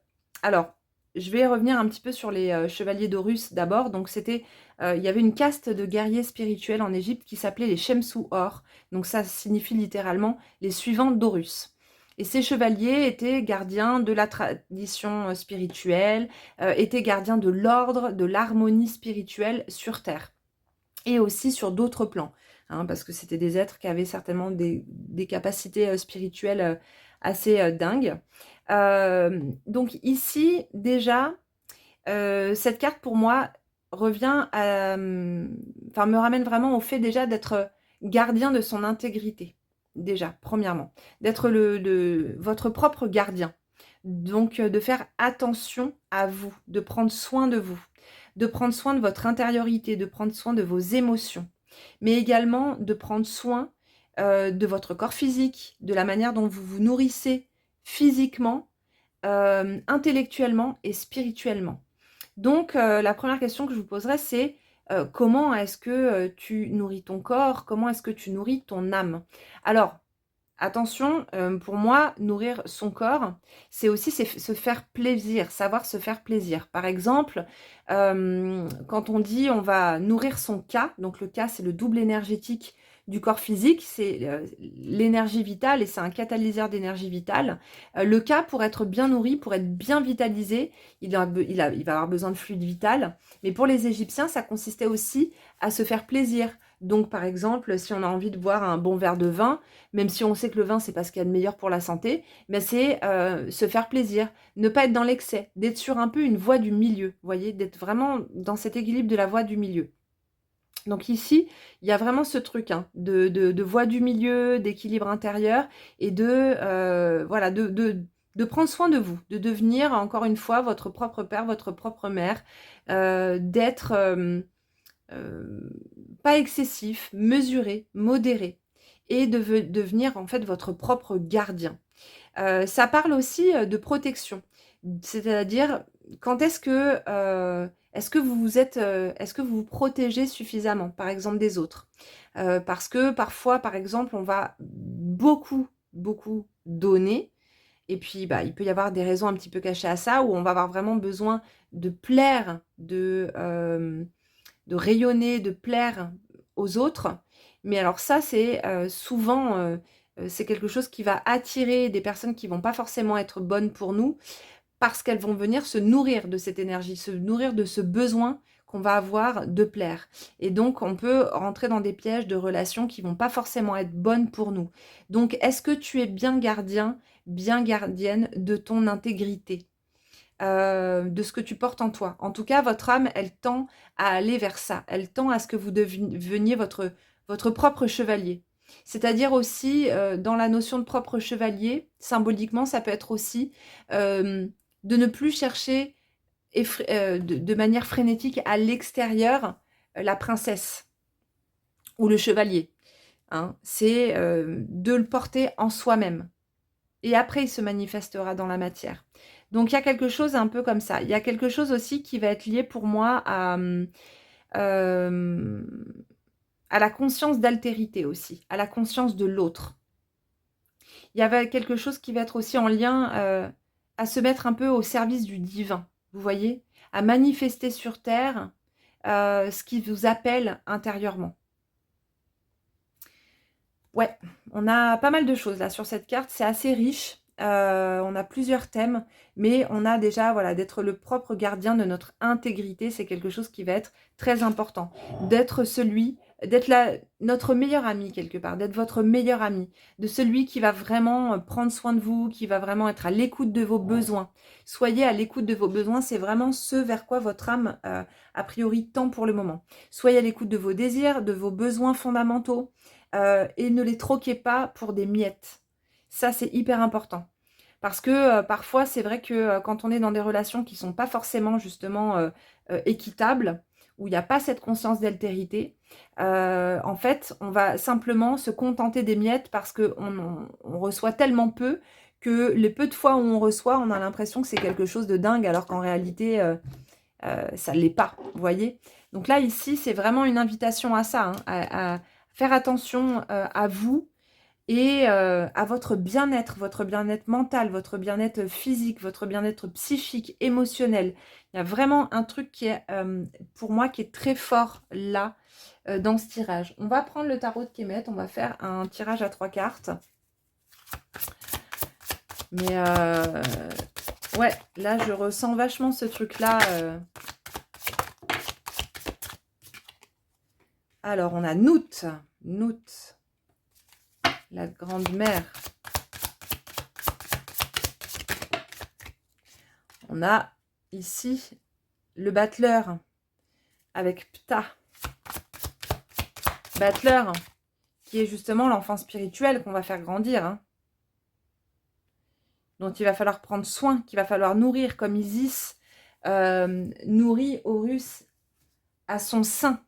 Speaker 1: alors, je vais revenir un petit peu sur les chevaliers d'Horus d'abord. Donc, il y avait une caste de guerriers spirituels en Égypte qui s'appelait les Shemsu Or. Donc, ça signifie littéralement les suivants d'Horus. Et ces chevaliers étaient gardiens de la tradition spirituelle, étaient gardiens de l'ordre, de l'harmonie spirituelle sur Terre. Et aussi sur d'autres plans. Hein, parce que c'était des êtres qui avaient certainement des capacités spirituelles assez dingues. Donc ici, déjà, cette carte pour moi revient me ramène vraiment au fait déjà d'être gardien de son intégrité. Déjà, premièrement. D'être votre propre gardien. Donc, de faire attention à vous, de prendre soin de vous, de prendre soin de votre intériorité, de prendre soin de vos émotions, mais également de prendre soin de votre corps physique, de la manière dont vous vous nourrissez physiquement, intellectuellement et spirituellement. Donc, la première question que je vous poserai, c'est comment est-ce que tu nourris ton corps? Comment est-ce que tu nourris ton âme? Alors, attention, pour moi, nourrir son corps, c'est aussi se faire plaisir, savoir se faire plaisir. Par exemple, quand on dit on va nourrir son Ka, donc le Ka, c'est le double énergétique du corps physique, c'est l'énergie vitale et c'est un catalyseur d'énergie vitale. Le Ka, pour être bien nourri, pour être bien vitalisé, il va avoir besoin de fluide vital. Mais pour les Égyptiens, ça consistait aussi à se faire plaisir. Donc, par exemple, si on a envie de boire un bon verre de vin, même si on sait que le vin, c'est pas ce qu'il y a de meilleur pour la santé, mais c'est se faire plaisir, ne pas être dans l'excès, d'être sur un peu une voie du milieu, vous voyez, d'être vraiment dans cet équilibre de la voie du milieu. Donc ici, il y a vraiment ce truc de voie du milieu, d'équilibre intérieur et voilà, de prendre soin de vous, de devenir encore une fois votre propre père, votre propre mère, d'être pas excessif, mesuré, modéré et de devenir en fait votre propre gardien. Ça parle aussi de protection, c'est-à-dire quand est-ce que est-ce que vous vous protégez suffisamment, par exemple des autres? Parce que parfois, par exemple, on va beaucoup, beaucoup donner et puis, bah, il peut y avoir des raisons un petit peu cachées à ça, où on va avoir vraiment besoin de plaire, de rayonner, de plaire aux autres. Mais alors ça, c'est souvent, c'est quelque chose qui va attirer des personnes qui vont pas forcément être bonnes pour nous, parce qu'elles vont venir se nourrir de cette énergie, se nourrir de ce besoin qu'on va avoir de plaire. Et donc, on peut rentrer dans des pièges de relations qui vont pas forcément être bonnes pour nous. Donc, est-ce que tu es bien gardien, bien gardienne de ton intégrité? De ce que tu portes en toi. En tout cas, votre âme, elle tend à aller vers ça. Elle tend à ce que vous deveniez votre propre chevalier. C'est-à-dire aussi, dans la notion de propre chevalier, symboliquement, ça peut être aussi de ne plus chercher de manière frénétique à l'extérieur la princesse ou le chevalier. Hein. C'est de le porter en soi-même. Et après, il se manifestera dans la matière. Donc, il y a quelque chose un peu comme ça. Il y a quelque chose aussi qui va être lié pour moi à la conscience d'altérité aussi, à la conscience de l'autre. Il y avait quelque chose qui va être aussi en lien à se mettre un peu au service du divin, vous voyez, à manifester sur Terre ce qui vous appelle intérieurement. Ouais, on a pas mal de choses là sur cette carte, c'est assez riche. On a plusieurs thèmes, mais on a déjà, voilà, d'être le propre gardien de notre intégrité, c'est quelque chose qui va être très important. D'être notre meilleur ami quelque part, d'être votre meilleur ami, de celui qui va vraiment prendre soin de vous, qui va vraiment être à l'écoute de vos besoins. Soyez à l'écoute de vos besoins, c'est vraiment ce vers quoi votre âme, a priori, tend pour le moment. Soyez à l'écoute de vos désirs, de vos besoins fondamentaux, et ne les troquez pas pour des miettes. Ça, c'est hyper important. Parce que parfois, c'est vrai que quand on est dans des relations qui ne sont pas forcément justement équitables, où il n'y a pas cette conscience d'altérité, en fait, on va simplement se contenter des miettes parce qu'on reçoit tellement peu que les peu de fois où on reçoit, on a l'impression que c'est quelque chose de dingue, alors qu'en réalité, ça ne l'est pas, vous voyez. Donc là, ici, c'est vraiment une invitation à ça, hein, à faire attention à vous et à votre bien-être mental, votre bien-être physique, votre bien-être psychique, émotionnel. Il y a vraiment un truc qui est, pour moi, qui est très fort là, dans ce tirage. On va prendre le tarot de Kemet, on va faire un tirage à 3 cartes. Mais ouais, là, je ressens vachement ce truc-là. Alors, on a Nout, la grande mère. On a ici le battleur avec Ptah. Battleur, qui est justement l'enfant spirituel qu'on va faire grandir. Hein. dont il va falloir prendre soin, qu'il va falloir nourrir, comme Isis nourrit Horus à son sein.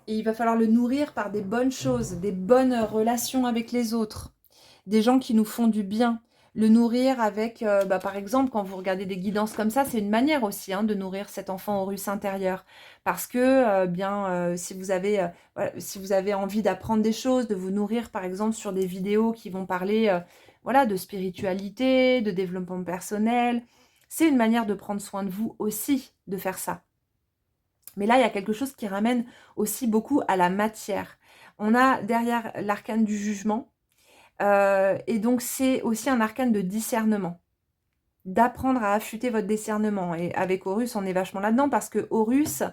Speaker 1: Et il va falloir le nourrir par des bonnes choses, des bonnes relations avec les autres, des gens qui nous font du bien. Le nourrir avec, par exemple, quand vous regardez des guidances comme ça, c'est une manière aussi de nourrir cet enfant Horus intérieur. Parce que, si vous avez, voilà, si vous avez envie d'apprendre des choses, de vous nourrir, par exemple, sur des vidéos qui vont parler voilà, de spiritualité, de développement personnel, c'est une manière de prendre soin de vous aussi, de faire ça. Mais là, il y a quelque chose qui ramène aussi beaucoup à la matière. On a derrière l'arcane du jugement, et donc c'est aussi un arcane de discernement. D'apprendre à affûter votre discernement. Et avec Horus, on est vachement là-dedans parce que Horus,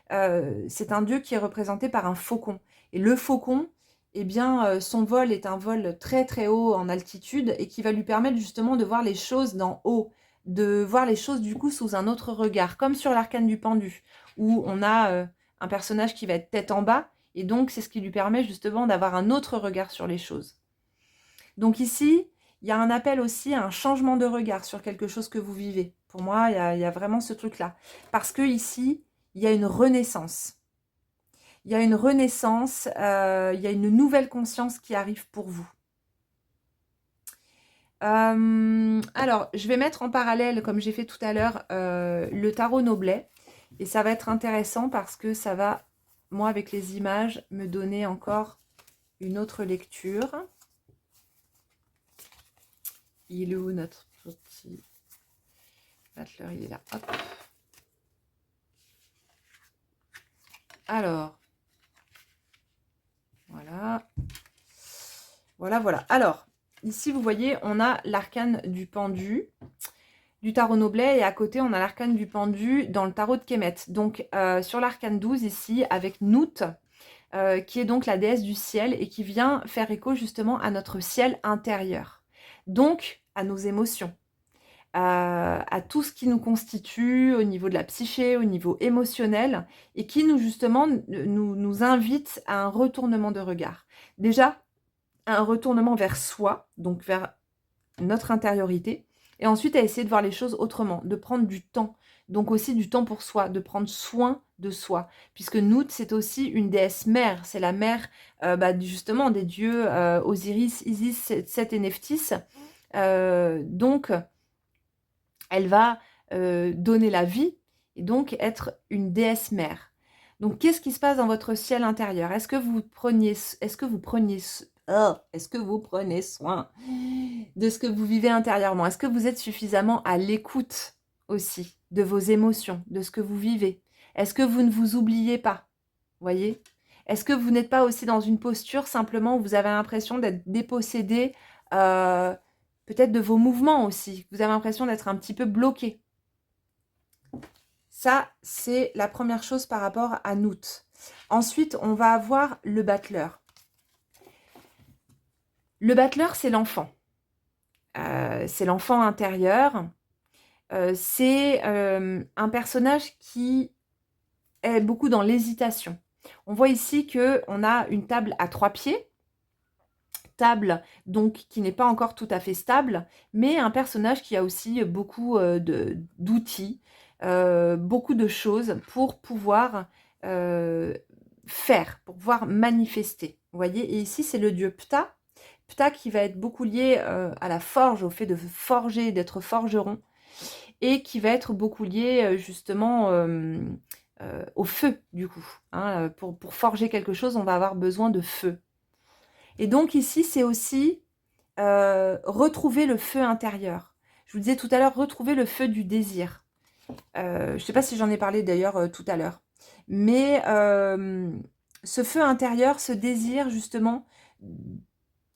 Speaker 1: c'est un dieu qui est représenté par un faucon. Et le faucon, eh bien, son vol est un vol très très haut en altitude et qui va lui permettre justement de voir les choses d'en haut, de voir les choses du coup sous un autre regard, comme sur l'arcane du pendu, où on a un personnage qui va être tête en bas, et donc c'est ce qui lui permet justement d'avoir un autre regard sur les choses. Donc ici, il y a un appel aussi à un changement de regard sur quelque chose que vous vivez. Pour moi, il y a vraiment ce truc-là. Parce que ici, il y a une renaissance. Il y a une renaissance, il y a une nouvelle conscience qui arrive pour vous. Alors, je vais mettre en parallèle, comme j'ai fait tout à l'heure, le tarot Noblet. Et ça va être intéressant parce que ça va, moi, avec les images, me donner encore une autre lecture. Il est où notre petit battleur? Il est là. Hop. Alors, voilà. Voilà, voilà. Alors, ici, vous voyez, on a l'arcane du pendu, du tarot Noblet, et à côté, on a l'arcane du pendu dans le tarot de Kemet. Donc, sur l'arcane 12, ici, avec Nout, qui est donc la déesse du ciel et qui vient faire écho justement à notre ciel intérieur. Donc, à nos émotions. À tout ce qui nous constitue au niveau de la psyché, au niveau émotionnel, et qui nous justement nous invite à un retournement de regard. Déjà, un retournement vers soi, donc vers notre intériorité, et ensuite à essayer de voir les choses autrement, de prendre du temps, donc aussi du temps pour soi, de prendre soin de soi, puisque Nout, c'est aussi une déesse mère, c'est la mère justement des dieux Osiris, Isis, Seth et Nephthys, donc elle va donner la vie et donc être une déesse mère. Donc, qu'est-ce qui se passe dans votre ciel intérieur? Est-ce que vous prenez soin de ce que vous vivez intérieurement? Est-ce que vous êtes suffisamment à l'écoute aussi de vos émotions, de ce que vous vivez? Est-ce que vous ne vous oubliez pas? Voyez? Est-ce que vous n'êtes pas aussi dans une posture simplement où vous avez l'impression d'être dépossédé peut-être de vos mouvements aussi? Vous avez l'impression d'être un petit peu bloqué. Ça, c'est la première chose par rapport à Nout. Ensuite, on va avoir le battleur. Le battleur, c'est l'enfant. C'est l'enfant intérieur. C'est un personnage qui est beaucoup dans l'hésitation. On voit ici qu'on a une table à 3 pieds. Table donc qui n'est pas encore tout à fait stable, mais un personnage qui a aussi beaucoup d'outils, beaucoup de choses pour pouvoir faire, pour pouvoir manifester. Vous voyez, et ici c'est le dieu Ptah. Ptah qui va être beaucoup lié à la forge, au fait de forger, d'être forgeron, et qui va être beaucoup lié justement au feu du coup. Hein. Pour forger quelque chose, on va avoir besoin de feu. Et donc ici, c'est aussi retrouver le feu intérieur. Je vous disais tout à l'heure, retrouver le feu du désir. Je ne sais pas si j'en ai parlé d'ailleurs tout à l'heure. Mais ce feu intérieur, ce désir justement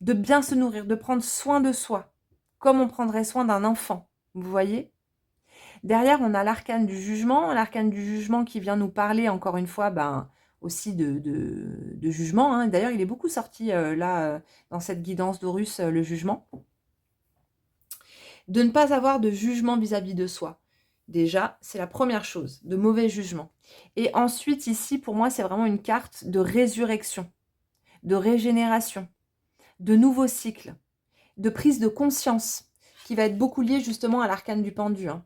Speaker 1: de bien se nourrir, de prendre soin de soi, comme on prendrait soin d'un enfant. Vous voyez? Derrière, on a l'arcane du jugement qui vient nous parler encore une fois, aussi de jugement. Hein. D'ailleurs, il est beaucoup sorti là, dans cette guidance d'Horus, le jugement. De ne pas avoir de jugement vis-à-vis de soi. Déjà, c'est la première chose, de mauvais jugement. Et ensuite, ici, pour moi, c'est vraiment une carte de résurrection, de régénération, de nouveaux cycles, de prise de conscience qui va être beaucoup lié justement à l'arcane du pendu, hein.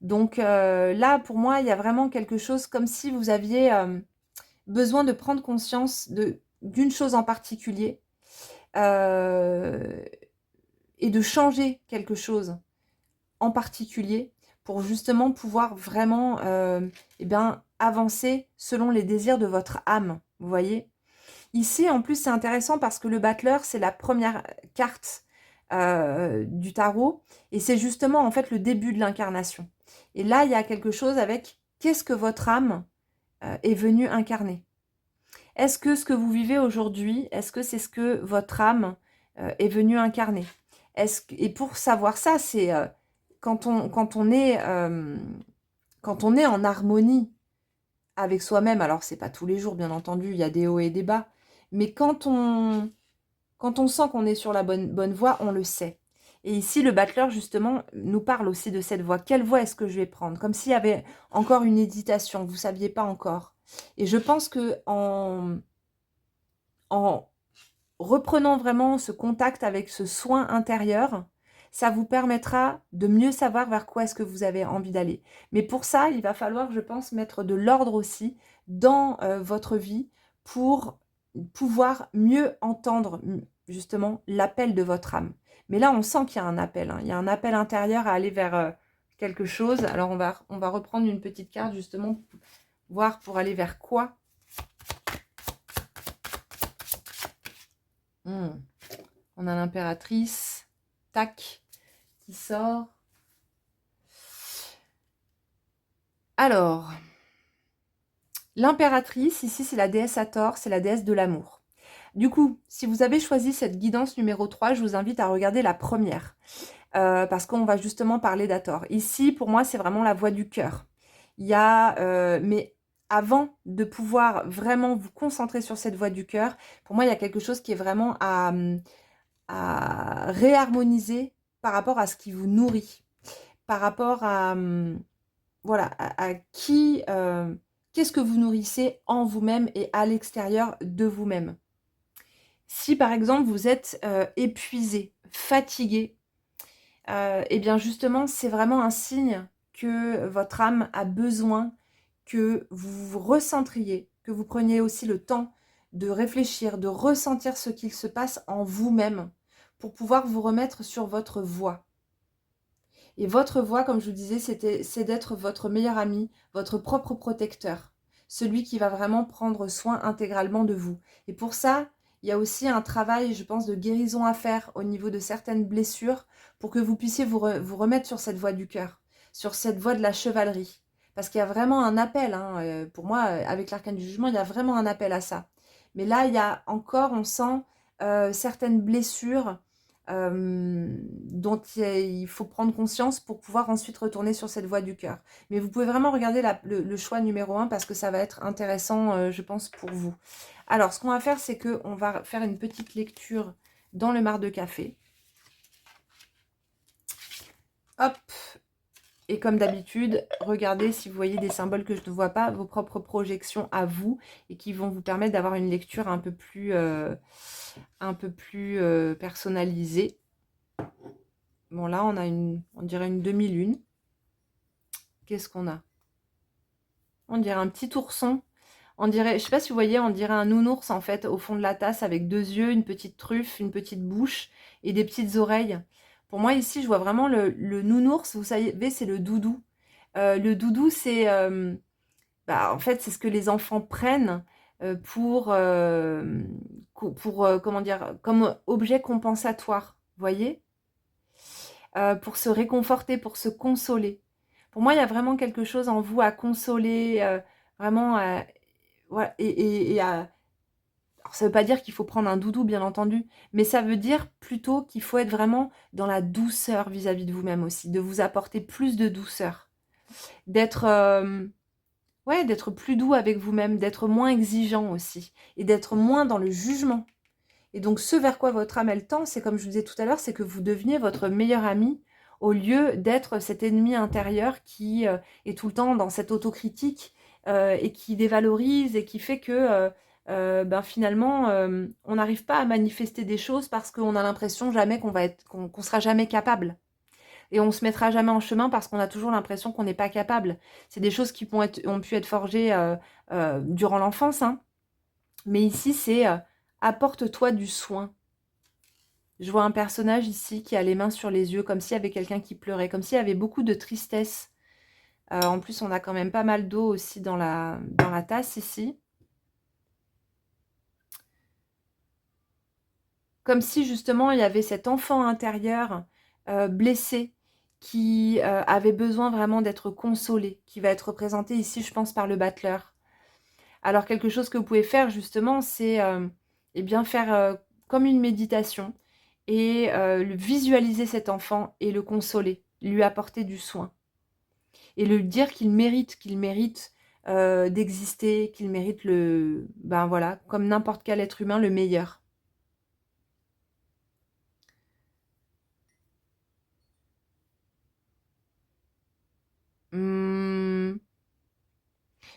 Speaker 1: Donc là, pour moi, il y a vraiment quelque chose comme si vous aviez besoin de prendre conscience d'une chose en particulier euh, et de changer quelque chose en particulier pour justement pouvoir vraiment eh bien, avancer selon les désirs de votre âme, vous voyez. Ici, en plus, c'est intéressant parce que le battleur, c'est la première carte du tarot et c'est justement en fait le début de l'incarnation. Et là, il y a quelque chose avec qu'est-ce que votre âme est venue incarner. Est-ce que ce que vous vivez aujourd'hui, est-ce que c'est ce que votre âme est venue incarner? Et pour savoir ça, c'est quand on est en harmonie avec soi-même, alors c'est pas tous les jours bien entendu, il y a des hauts et des bas, mais quand on sent qu'on est sur la bonne voie, on le sait. Et ici, le battleur, justement, nous parle aussi de cette voie. Quelle voie est-ce que je vais prendre? Comme s'il y avait encore une hésitation, vous ne saviez pas encore. Et je pense que en reprenant vraiment ce contact avec ce soin intérieur, ça vous permettra de mieux savoir vers quoi est-ce que vous avez envie d'aller. Mais pour ça, il va falloir, je pense, mettre de l'ordre aussi dans votre vie pour pouvoir mieux entendre justement l'appel de votre âme. Mais là, on sent qu'il y a un appel, hein. Il y a un appel intérieur à aller vers quelque chose. Alors, on va reprendre une petite carte justement, voir pour aller vers quoi. On a l'impératrice, tac, qui sort. Alors, l'impératrice, ici, c'est la déesse Hathor, c'est la déesse de l'amour. Du coup, si vous avez choisi cette guidance numéro 3, je vous invite à regarder la première, parce qu'on va justement parler d'Hathor. Ici, pour moi, c'est vraiment la voix du cœur. Il y a, mais avant de pouvoir vraiment vous concentrer sur cette voix du cœur, pour moi, il y a quelque chose qui est vraiment à réharmoniser par rapport à ce qui vous nourrit, par rapport à, voilà, à qui, qu'est-ce que vous nourrissez en vous-même et à l'extérieur de vous-même. Si par exemple vous êtes épuisé, fatigué, et bien justement c'est vraiment un signe que votre âme a besoin que vous vous recentriez, que vous preniez aussi le temps de réfléchir, de ressentir ce qu'il se passe en vous-même pour pouvoir vous remettre sur votre voie. Et votre voie, comme je vous disais, c'est d'être votre meilleur ami, votre propre protecteur, celui qui va vraiment prendre soin intégralement de vous. Et pour ça, il y a aussi un travail, je pense, de guérison à faire au niveau de certaines blessures pour que vous puissiez vous remettre sur cette voie du cœur, sur cette voie de la chevalerie. Parce qu'il y a vraiment un appel, hein, pour moi, avec l'arcane du jugement, il y a vraiment un appel à ça. Mais là, il y a encore, on sent certaines blessures dont il faut prendre conscience pour pouvoir ensuite retourner sur cette voie du cœur. Mais vous pouvez vraiment regarder le choix numéro 1 parce que ça va être intéressant, je pense, pour vous. Alors, ce qu'on va faire, c'est qu'on va faire une petite lecture dans le marc de café. Hop! Et comme d'habitude, regardez si vous voyez des symboles que je ne vois pas, vos propres projections à vous et qui vont vous permettre d'avoir une lecture un peu plus personnalisée. Bon, là, on dirait une demi-lune. Qu'est-ce qu'on a? On dirait un petit ourson. On dirait, je ne sais pas si vous voyez, on dirait un nounours en fait au fond de la tasse avec 2 yeux, une petite truffe, une petite bouche et des petites oreilles. Pour moi ici, je vois vraiment le nounours, vous savez, c'est le doudou. Le doudou, c'est en fait, c'est ce que les enfants prennent comment dire, comme objet compensatoire, vous voyez, pour se réconforter, pour se consoler. Pour moi, il y a vraiment quelque chose en vous à consoler, vraiment, voilà, alors ça ne veut pas dire qu'il faut prendre un doudou, bien entendu, mais ça veut dire plutôt qu'il faut être vraiment dans la douceur vis-à-vis de vous-même aussi, de vous apporter plus de douceur, d'être d'être plus doux avec vous-même, d'être moins exigeant aussi, et d'être moins dans le jugement. Et donc ce vers quoi votre âme elle tend, c'est comme je vous disais tout à l'heure, c'est que vous deveniez votre meilleur ami, au lieu d'être cet ennemi intérieur qui est tout le temps dans cette autocritique et qui dévalorise et qui fait que ben finalement, on n'arrive pas à manifester des choses parce qu'on a l'impression jamais qu'on sera jamais capable. Et on se mettra jamais en chemin parce qu'on a toujours l'impression qu'on n'est pas capable. C'est des choses qui ont pu être forgées durant l'enfance, hein. Mais ici, c'est apporte-toi du soin. Je vois un personnage ici qui a les mains sur les yeux, comme s'il y avait quelqu'un qui pleurait, comme s'il y avait beaucoup de tristesse. En plus, on a quand même pas mal d'eau aussi dans la tasse ici. Comme si justement il y avait cet enfant intérieur blessé qui avait besoin vraiment d'être consolé, qui va être représenté ici, je pense, par le battleur. Alors quelque chose que vous pouvez faire justement, c'est eh bien faire comme une méditation et visualiser cet enfant et le consoler, lui apporter du soin. Et lui dire qu'il mérite d'exister, qu'il mérite ben voilà, comme n'importe quel être humain, le meilleur. Mmh.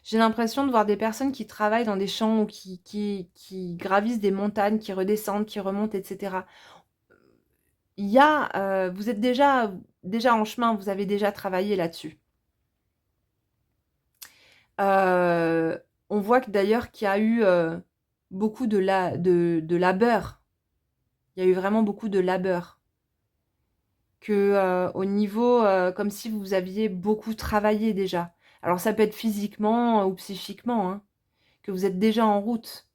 Speaker 1: J'ai l'impression de voir des personnes qui travaillent dans des champs ou qui gravissent des montagnes, qui redescendent, qui remontent, etc. Vous êtes déjà en chemin, vous avez déjà travaillé là-dessus. On voit que d'ailleurs qu'il y a eu beaucoup de labeur. Il y a eu vraiment beaucoup de labeur. Au niveau, comme si vous aviez beaucoup travaillé déjà. Alors ça peut être physiquement ou psychiquement, hein, que vous êtes déjà en route.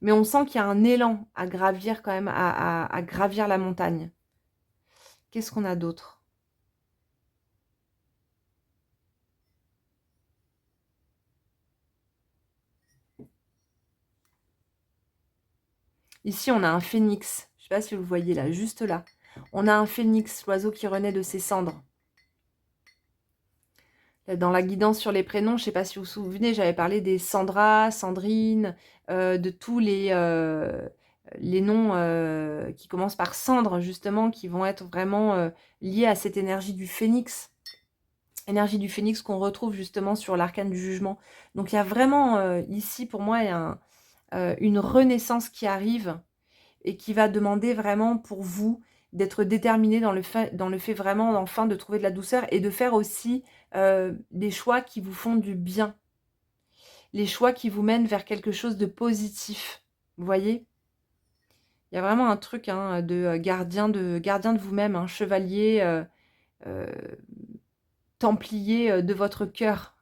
Speaker 1: Mais on sent qu'il y a un élan à gravir quand même, à gravir la montagne. Qu'est-ce qu'on a d'autre? Ici, on a un phénix. Je ne sais pas si vous le voyez là, juste là. On a un phénix, l'oiseau qui renaît de ses cendres. Dans la guidance sur les prénoms, je ne sais pas si vous vous souvenez, j'avais parlé des Sandra, Sandrine, de tous les noms qui commencent par cendre, justement, qui vont être vraiment liés à cette énergie du phénix. Énergie du phénix qu'on retrouve justement sur l'arcane du jugement. Donc il y a vraiment ici, pour moi, une renaissance qui arrive et qui va demander vraiment pour vous d'être déterminé dans le fait vraiment enfin de trouver de la douceur et de faire aussi des choix qui vous font du bien. Les choix qui vous mènent vers quelque chose de positif. Vous voyez? Il y a vraiment un truc hein, de gardien de vous-même, un chevalier euh, templier de votre cœur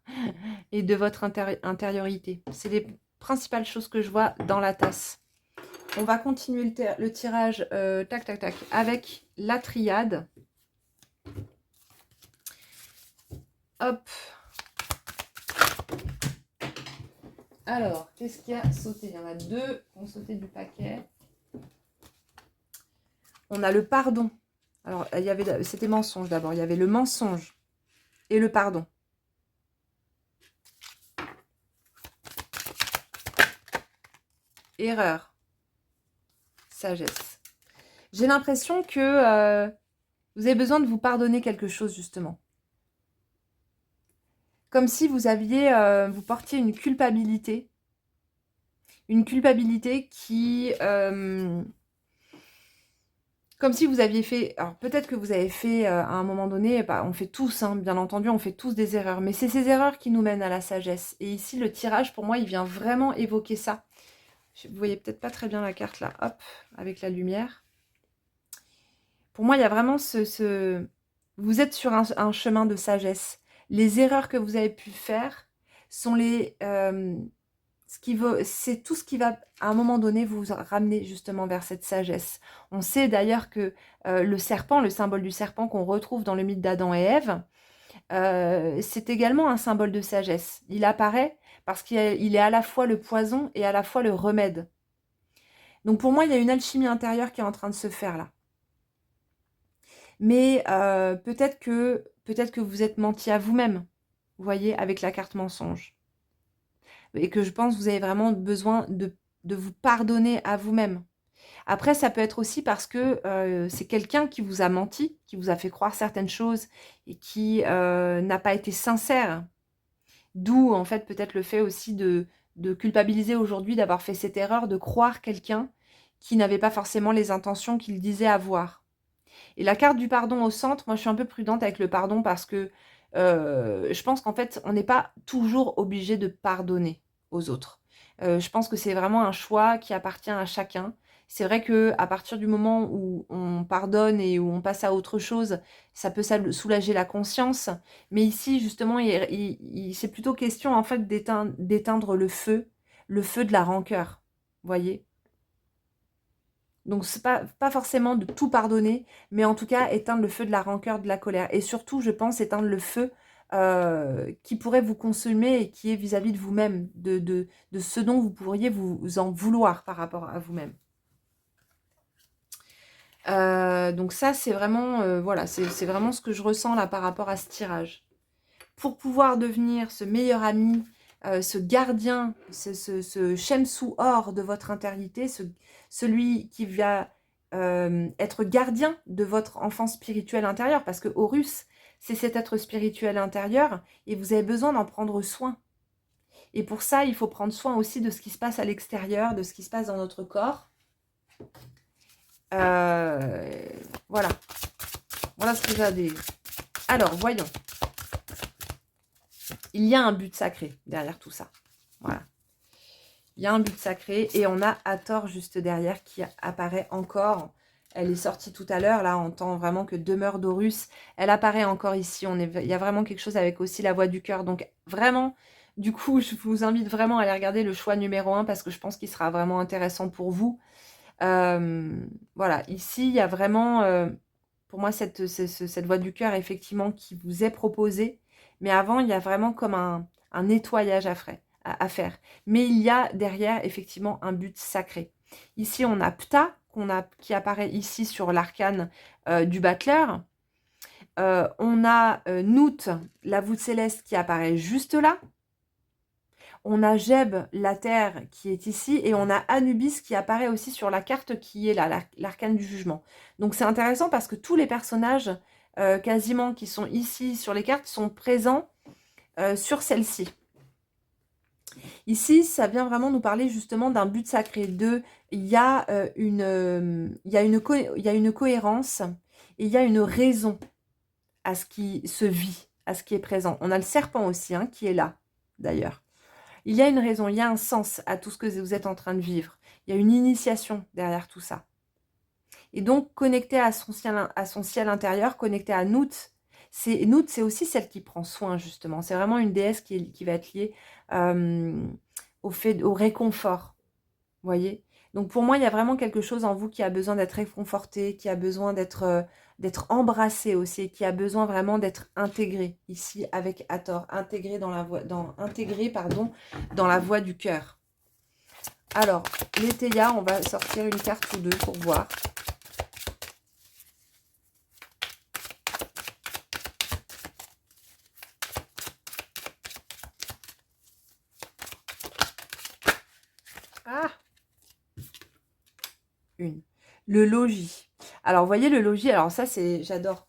Speaker 1: et de votre intériorité. C'est les principales choses que je vois dans la tasse. On va continuer le tirage, tac, tac, tac, avec la triade. Hop. Alors, qu'est-ce qui a sauté? Il y en a deux qui ont sauté du paquet. On a le pardon. Alors, c'était mensonge d'abord. Il y avait le mensonge et le pardon. Erreur. Sagesse. J'ai l'impression que vous avez besoin de vous pardonner quelque chose, justement. Comme si vous portiez une culpabilité. Une culpabilité qui... comme si vous aviez fait... Alors, peut-être que vous avez fait, à un moment donné, on fait tous, hein, bien entendu, on fait tous des erreurs. Mais c'est ces erreurs qui nous mènent à la sagesse. Et ici, le tirage, pour moi, il vient vraiment évoquer ça. Vous voyez peut-être pas très bien la carte, là. Hop, avec la lumière. Pour moi, il y a vraiment vous êtes sur un chemin de sagesse. Les erreurs que vous avez pu faire sont c'est tout ce qui va, à un moment donné, vous ramener justement vers cette sagesse. On sait d'ailleurs que le serpent, le symbole du serpent qu'on retrouve dans le mythe d'Adam et Ève, c'est également un symbole de sagesse. Il apparaît parce qu'il est à la fois le poison et à la fois le remède. Donc pour moi, il y a une alchimie intérieure qui est en train de se faire là. Mais peut-être que vous êtes menti à vous-même, vous voyez, avec la carte mensonge. Et que je pense que vous avez vraiment besoin de vous pardonner à vous-même. Après, ça peut être aussi parce que c'est quelqu'un qui vous a menti, qui vous a fait croire certaines choses et qui n'a pas été sincère. D'où, en fait, peut-être le fait aussi de culpabiliser aujourd'hui d'avoir fait cette erreur, de croire quelqu'un qui n'avait pas forcément les intentions qu'il disait avoir. Et la carte du pardon au centre, moi je suis un peu prudente avec le pardon parce que je pense qu'en fait, on n'est pas toujours obligé de pardonner aux autres. Je pense que c'est vraiment un choix qui appartient à chacun. C'est vrai qu'à partir du moment où on pardonne et où on passe à autre chose, ça peut soulager la conscience. Mais ici, justement, c'est plutôt question en fait d'éteindre le feu de la rancœur. Vous voyez? Donc c'est pas forcément de tout pardonner, mais en tout cas éteindre le feu de la rancœur, de la colère. Et surtout, je pense, éteindre le feu qui pourrait vous consumer et qui est vis-à-vis de vous-même, de ce dont vous pourriez vous en vouloir par rapport à vous-même. Donc ça, c'est vraiment, voilà, c'est vraiment ce que je ressens là par rapport à ce tirage. Pour pouvoir devenir ce meilleur ami, ce gardien, ce Shemsu or de votre intériorité, celui qui va être gardien de votre enfant spirituel intérieur, parce que Horus, c'est cet être spirituel intérieur, et vous avez besoin d'en prendre soin. Et pour ça, il faut prendre soin aussi de ce qui se passe à l'extérieur, de ce qui se passe dans notre corps. Voilà. Voilà ce que j'ai à dire. Alors, voyons. Il y a un but sacré derrière tout ça. Voilà. Il y a un but sacré et on a Hathor juste derrière qui apparaît encore. Elle est sortie tout à l'heure, là, en tant vraiment que demeure d'Horus. Elle apparaît encore ici. Il y a vraiment quelque chose avec aussi la voix du cœur. Donc, vraiment, du coup, je vous invite vraiment à aller regarder le choix numéro 1 parce que je pense qu'il sera vraiment intéressant pour vous. Voilà, ici, il y a vraiment, pour moi, cette voix du cœur, effectivement, qui vous est proposée. Mais avant, il y a vraiment comme un nettoyage à faire. Mais il y a derrière, effectivement, un but sacré. Ici, on a Ptah, qui apparaît ici sur l'arcane du battleur. On a Nout, la voûte céleste, qui apparaît juste là. On a Geb, la terre, qui est ici, et on a Anubis qui apparaît aussi sur la carte qui est là, l'arcane du jugement. Donc c'est intéressant parce que tous les personnages, quasiment, qui sont ici sur les cartes, sont présents sur celle-ci. Ici, ça vient vraiment nous parler justement d'un but sacré, il y a une cohérence, et il y a une raison à ce qui se vit, à ce qui est présent. On a le serpent aussi, hein, qui est là, d'ailleurs. Il y a une raison, il y a un sens à tout ce que vous êtes en train de vivre. Il y a une initiation derrière tout ça. Et donc, connecté à son ciel intérieur, connecté à Nout, c'est aussi celle qui prend soin, justement. C'est vraiment une déesse qui va être liée au réconfort. Vous voyez? Donc, pour moi, il y a vraiment quelque chose en vous qui a besoin d'être réconforté, qui a besoin d'être embrassé aussi, qui a besoin vraiment d'être intégré ici avec Hathor, intégré dans la voie du cœur. Alors, les Théias, on va sortir une carte ou deux pour voir. Ah! Une. Le logis. Alors, vous voyez, le logis, alors ça, j'adore.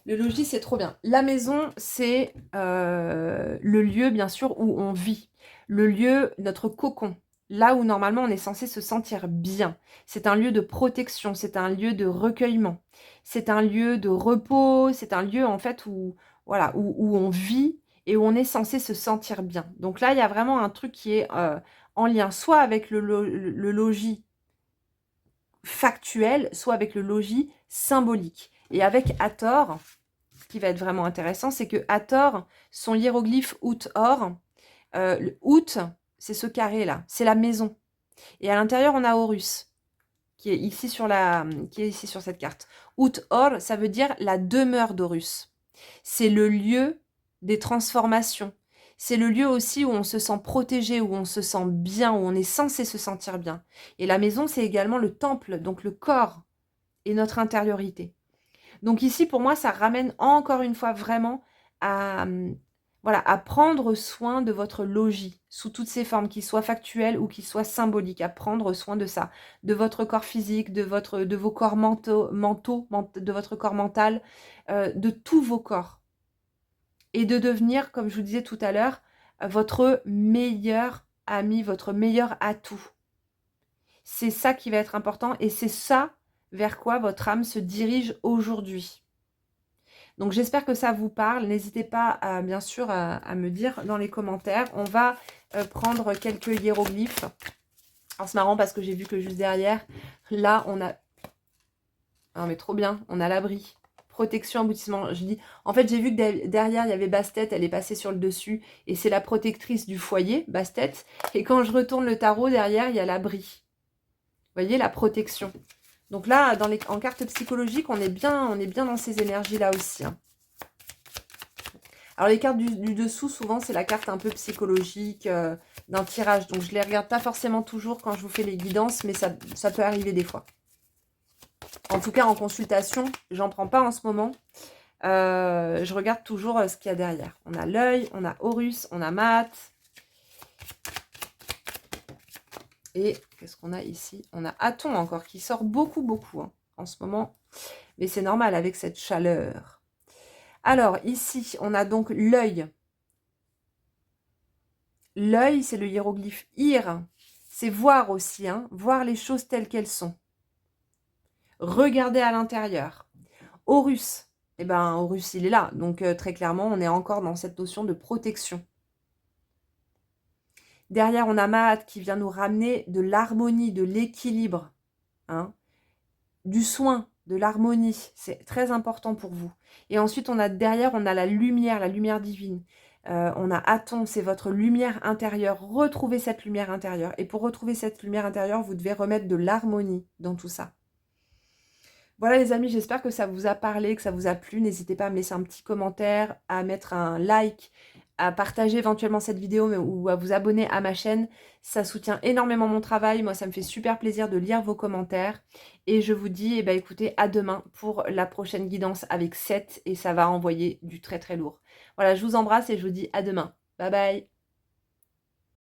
Speaker 1: Le logis, c'est trop bien. La maison, c'est le lieu, bien sûr, où on vit. Le lieu, notre cocon. Là où, normalement, on est censé se sentir bien. C'est un lieu de protection, c'est un lieu de recueillement. C'est un lieu de repos, c'est un lieu, en fait, voilà, où on vit et où on est censé se sentir bien. Donc là, il y a vraiment un truc qui est en lien, soit avec le logis factuel, soit avec le logis symbolique. Et avec Hathor, ce qui va être vraiment intéressant, c'est que Hathor, son hiéroglyphe Out-Or, le Out, c'est ce carré-là, c'est la maison. Et à l'intérieur, on a Horus, qui est ici sur cette carte. Out-Or, ça veut dire la demeure d'Horus. C'est le lieu des transformations. C'est le lieu aussi où on se sent protégé, où on se sent bien, où on est censé se sentir bien. Et la maison, c'est également le temple, donc le corps et notre intériorité. Donc ici, pour moi, ça ramène encore une fois vraiment à, voilà, à prendre soin de votre logis, sous toutes ses formes, qu'il soit factuel ou qu'il soit symbolique, à prendre soin de ça, de votre corps physique, de vos corps mentaux, de votre corps mental, de tous vos corps. Et de devenir, comme je vous disais tout à l'heure, votre meilleur a mis votre meilleur atout. C'est ça qui va être important et c'est ça vers quoi votre âme se dirige aujourd'hui. Donc j'espère que ça vous parle. N'hésitez pas à, bien sûr à me dire dans les commentaires. On va prendre quelques hiéroglyphes. Alors c'est marrant parce que j'ai vu que juste derrière, là on a... Non mais trop bien, on a l'abri. Protection, aboutissement. Je dis, en fait, j'ai vu que derrière, il y avait Bastet, elle est passée sur le dessus. Et c'est la protectrice du foyer, Bastet. Et quand je retourne le tarot, derrière, il y a l'abri. Vous voyez, la protection. Donc là, en carte psychologique, on est bien dans ces énergies-là aussi. Hein. Alors les cartes du dessous, souvent, c'est la carte un peu psychologique d'un tirage. Donc je ne les regarde pas forcément toujours quand je vous fais les guidances, mais ça peut arriver des fois. En tout cas, en consultation, j'en prends pas en ce moment. Je regarde toujours ce qu'il y a derrière. On a l'œil, on a Horus, on a Maat. Et qu'est-ce qu'on a ici? On a Aton encore qui sort beaucoup hein, en ce moment. Mais c'est normal avec cette chaleur. Alors ici, on a donc l'œil. L'œil, c'est le hiéroglyphe Ir. C'est voir aussi, hein, voir les choses telles qu'elles sont. Regarder à l'intérieur. Horus, eh ben Horus, il est là. Donc très clairement, on est encore dans cette notion de protection. Derrière, on a Maat qui vient nous ramener de l'harmonie, de l'équilibre, hein, du soin, de l'harmonie. C'est très important pour vous. Et ensuite, derrière, on a la lumière divine. On a Aton, c'est votre lumière intérieure. Retrouvez cette lumière intérieure. Et pour retrouver cette lumière intérieure, vous devez remettre de l'harmonie dans tout ça. Voilà les amis, j'espère que ça vous a parlé, que ça vous a plu. N'hésitez pas à me laisser un petit commentaire, à mettre un like, à partager éventuellement cette vidéo ou à vous abonner à ma chaîne. Ça soutient énormément mon travail. Moi, ça me fait super plaisir de lire vos commentaires. Et je vous dis, eh ben, écoutez, à demain pour la prochaine guidance avec 7. Et ça va envoyer du très très lourd. Voilà, je vous embrasse et je vous dis à demain. Bye bye.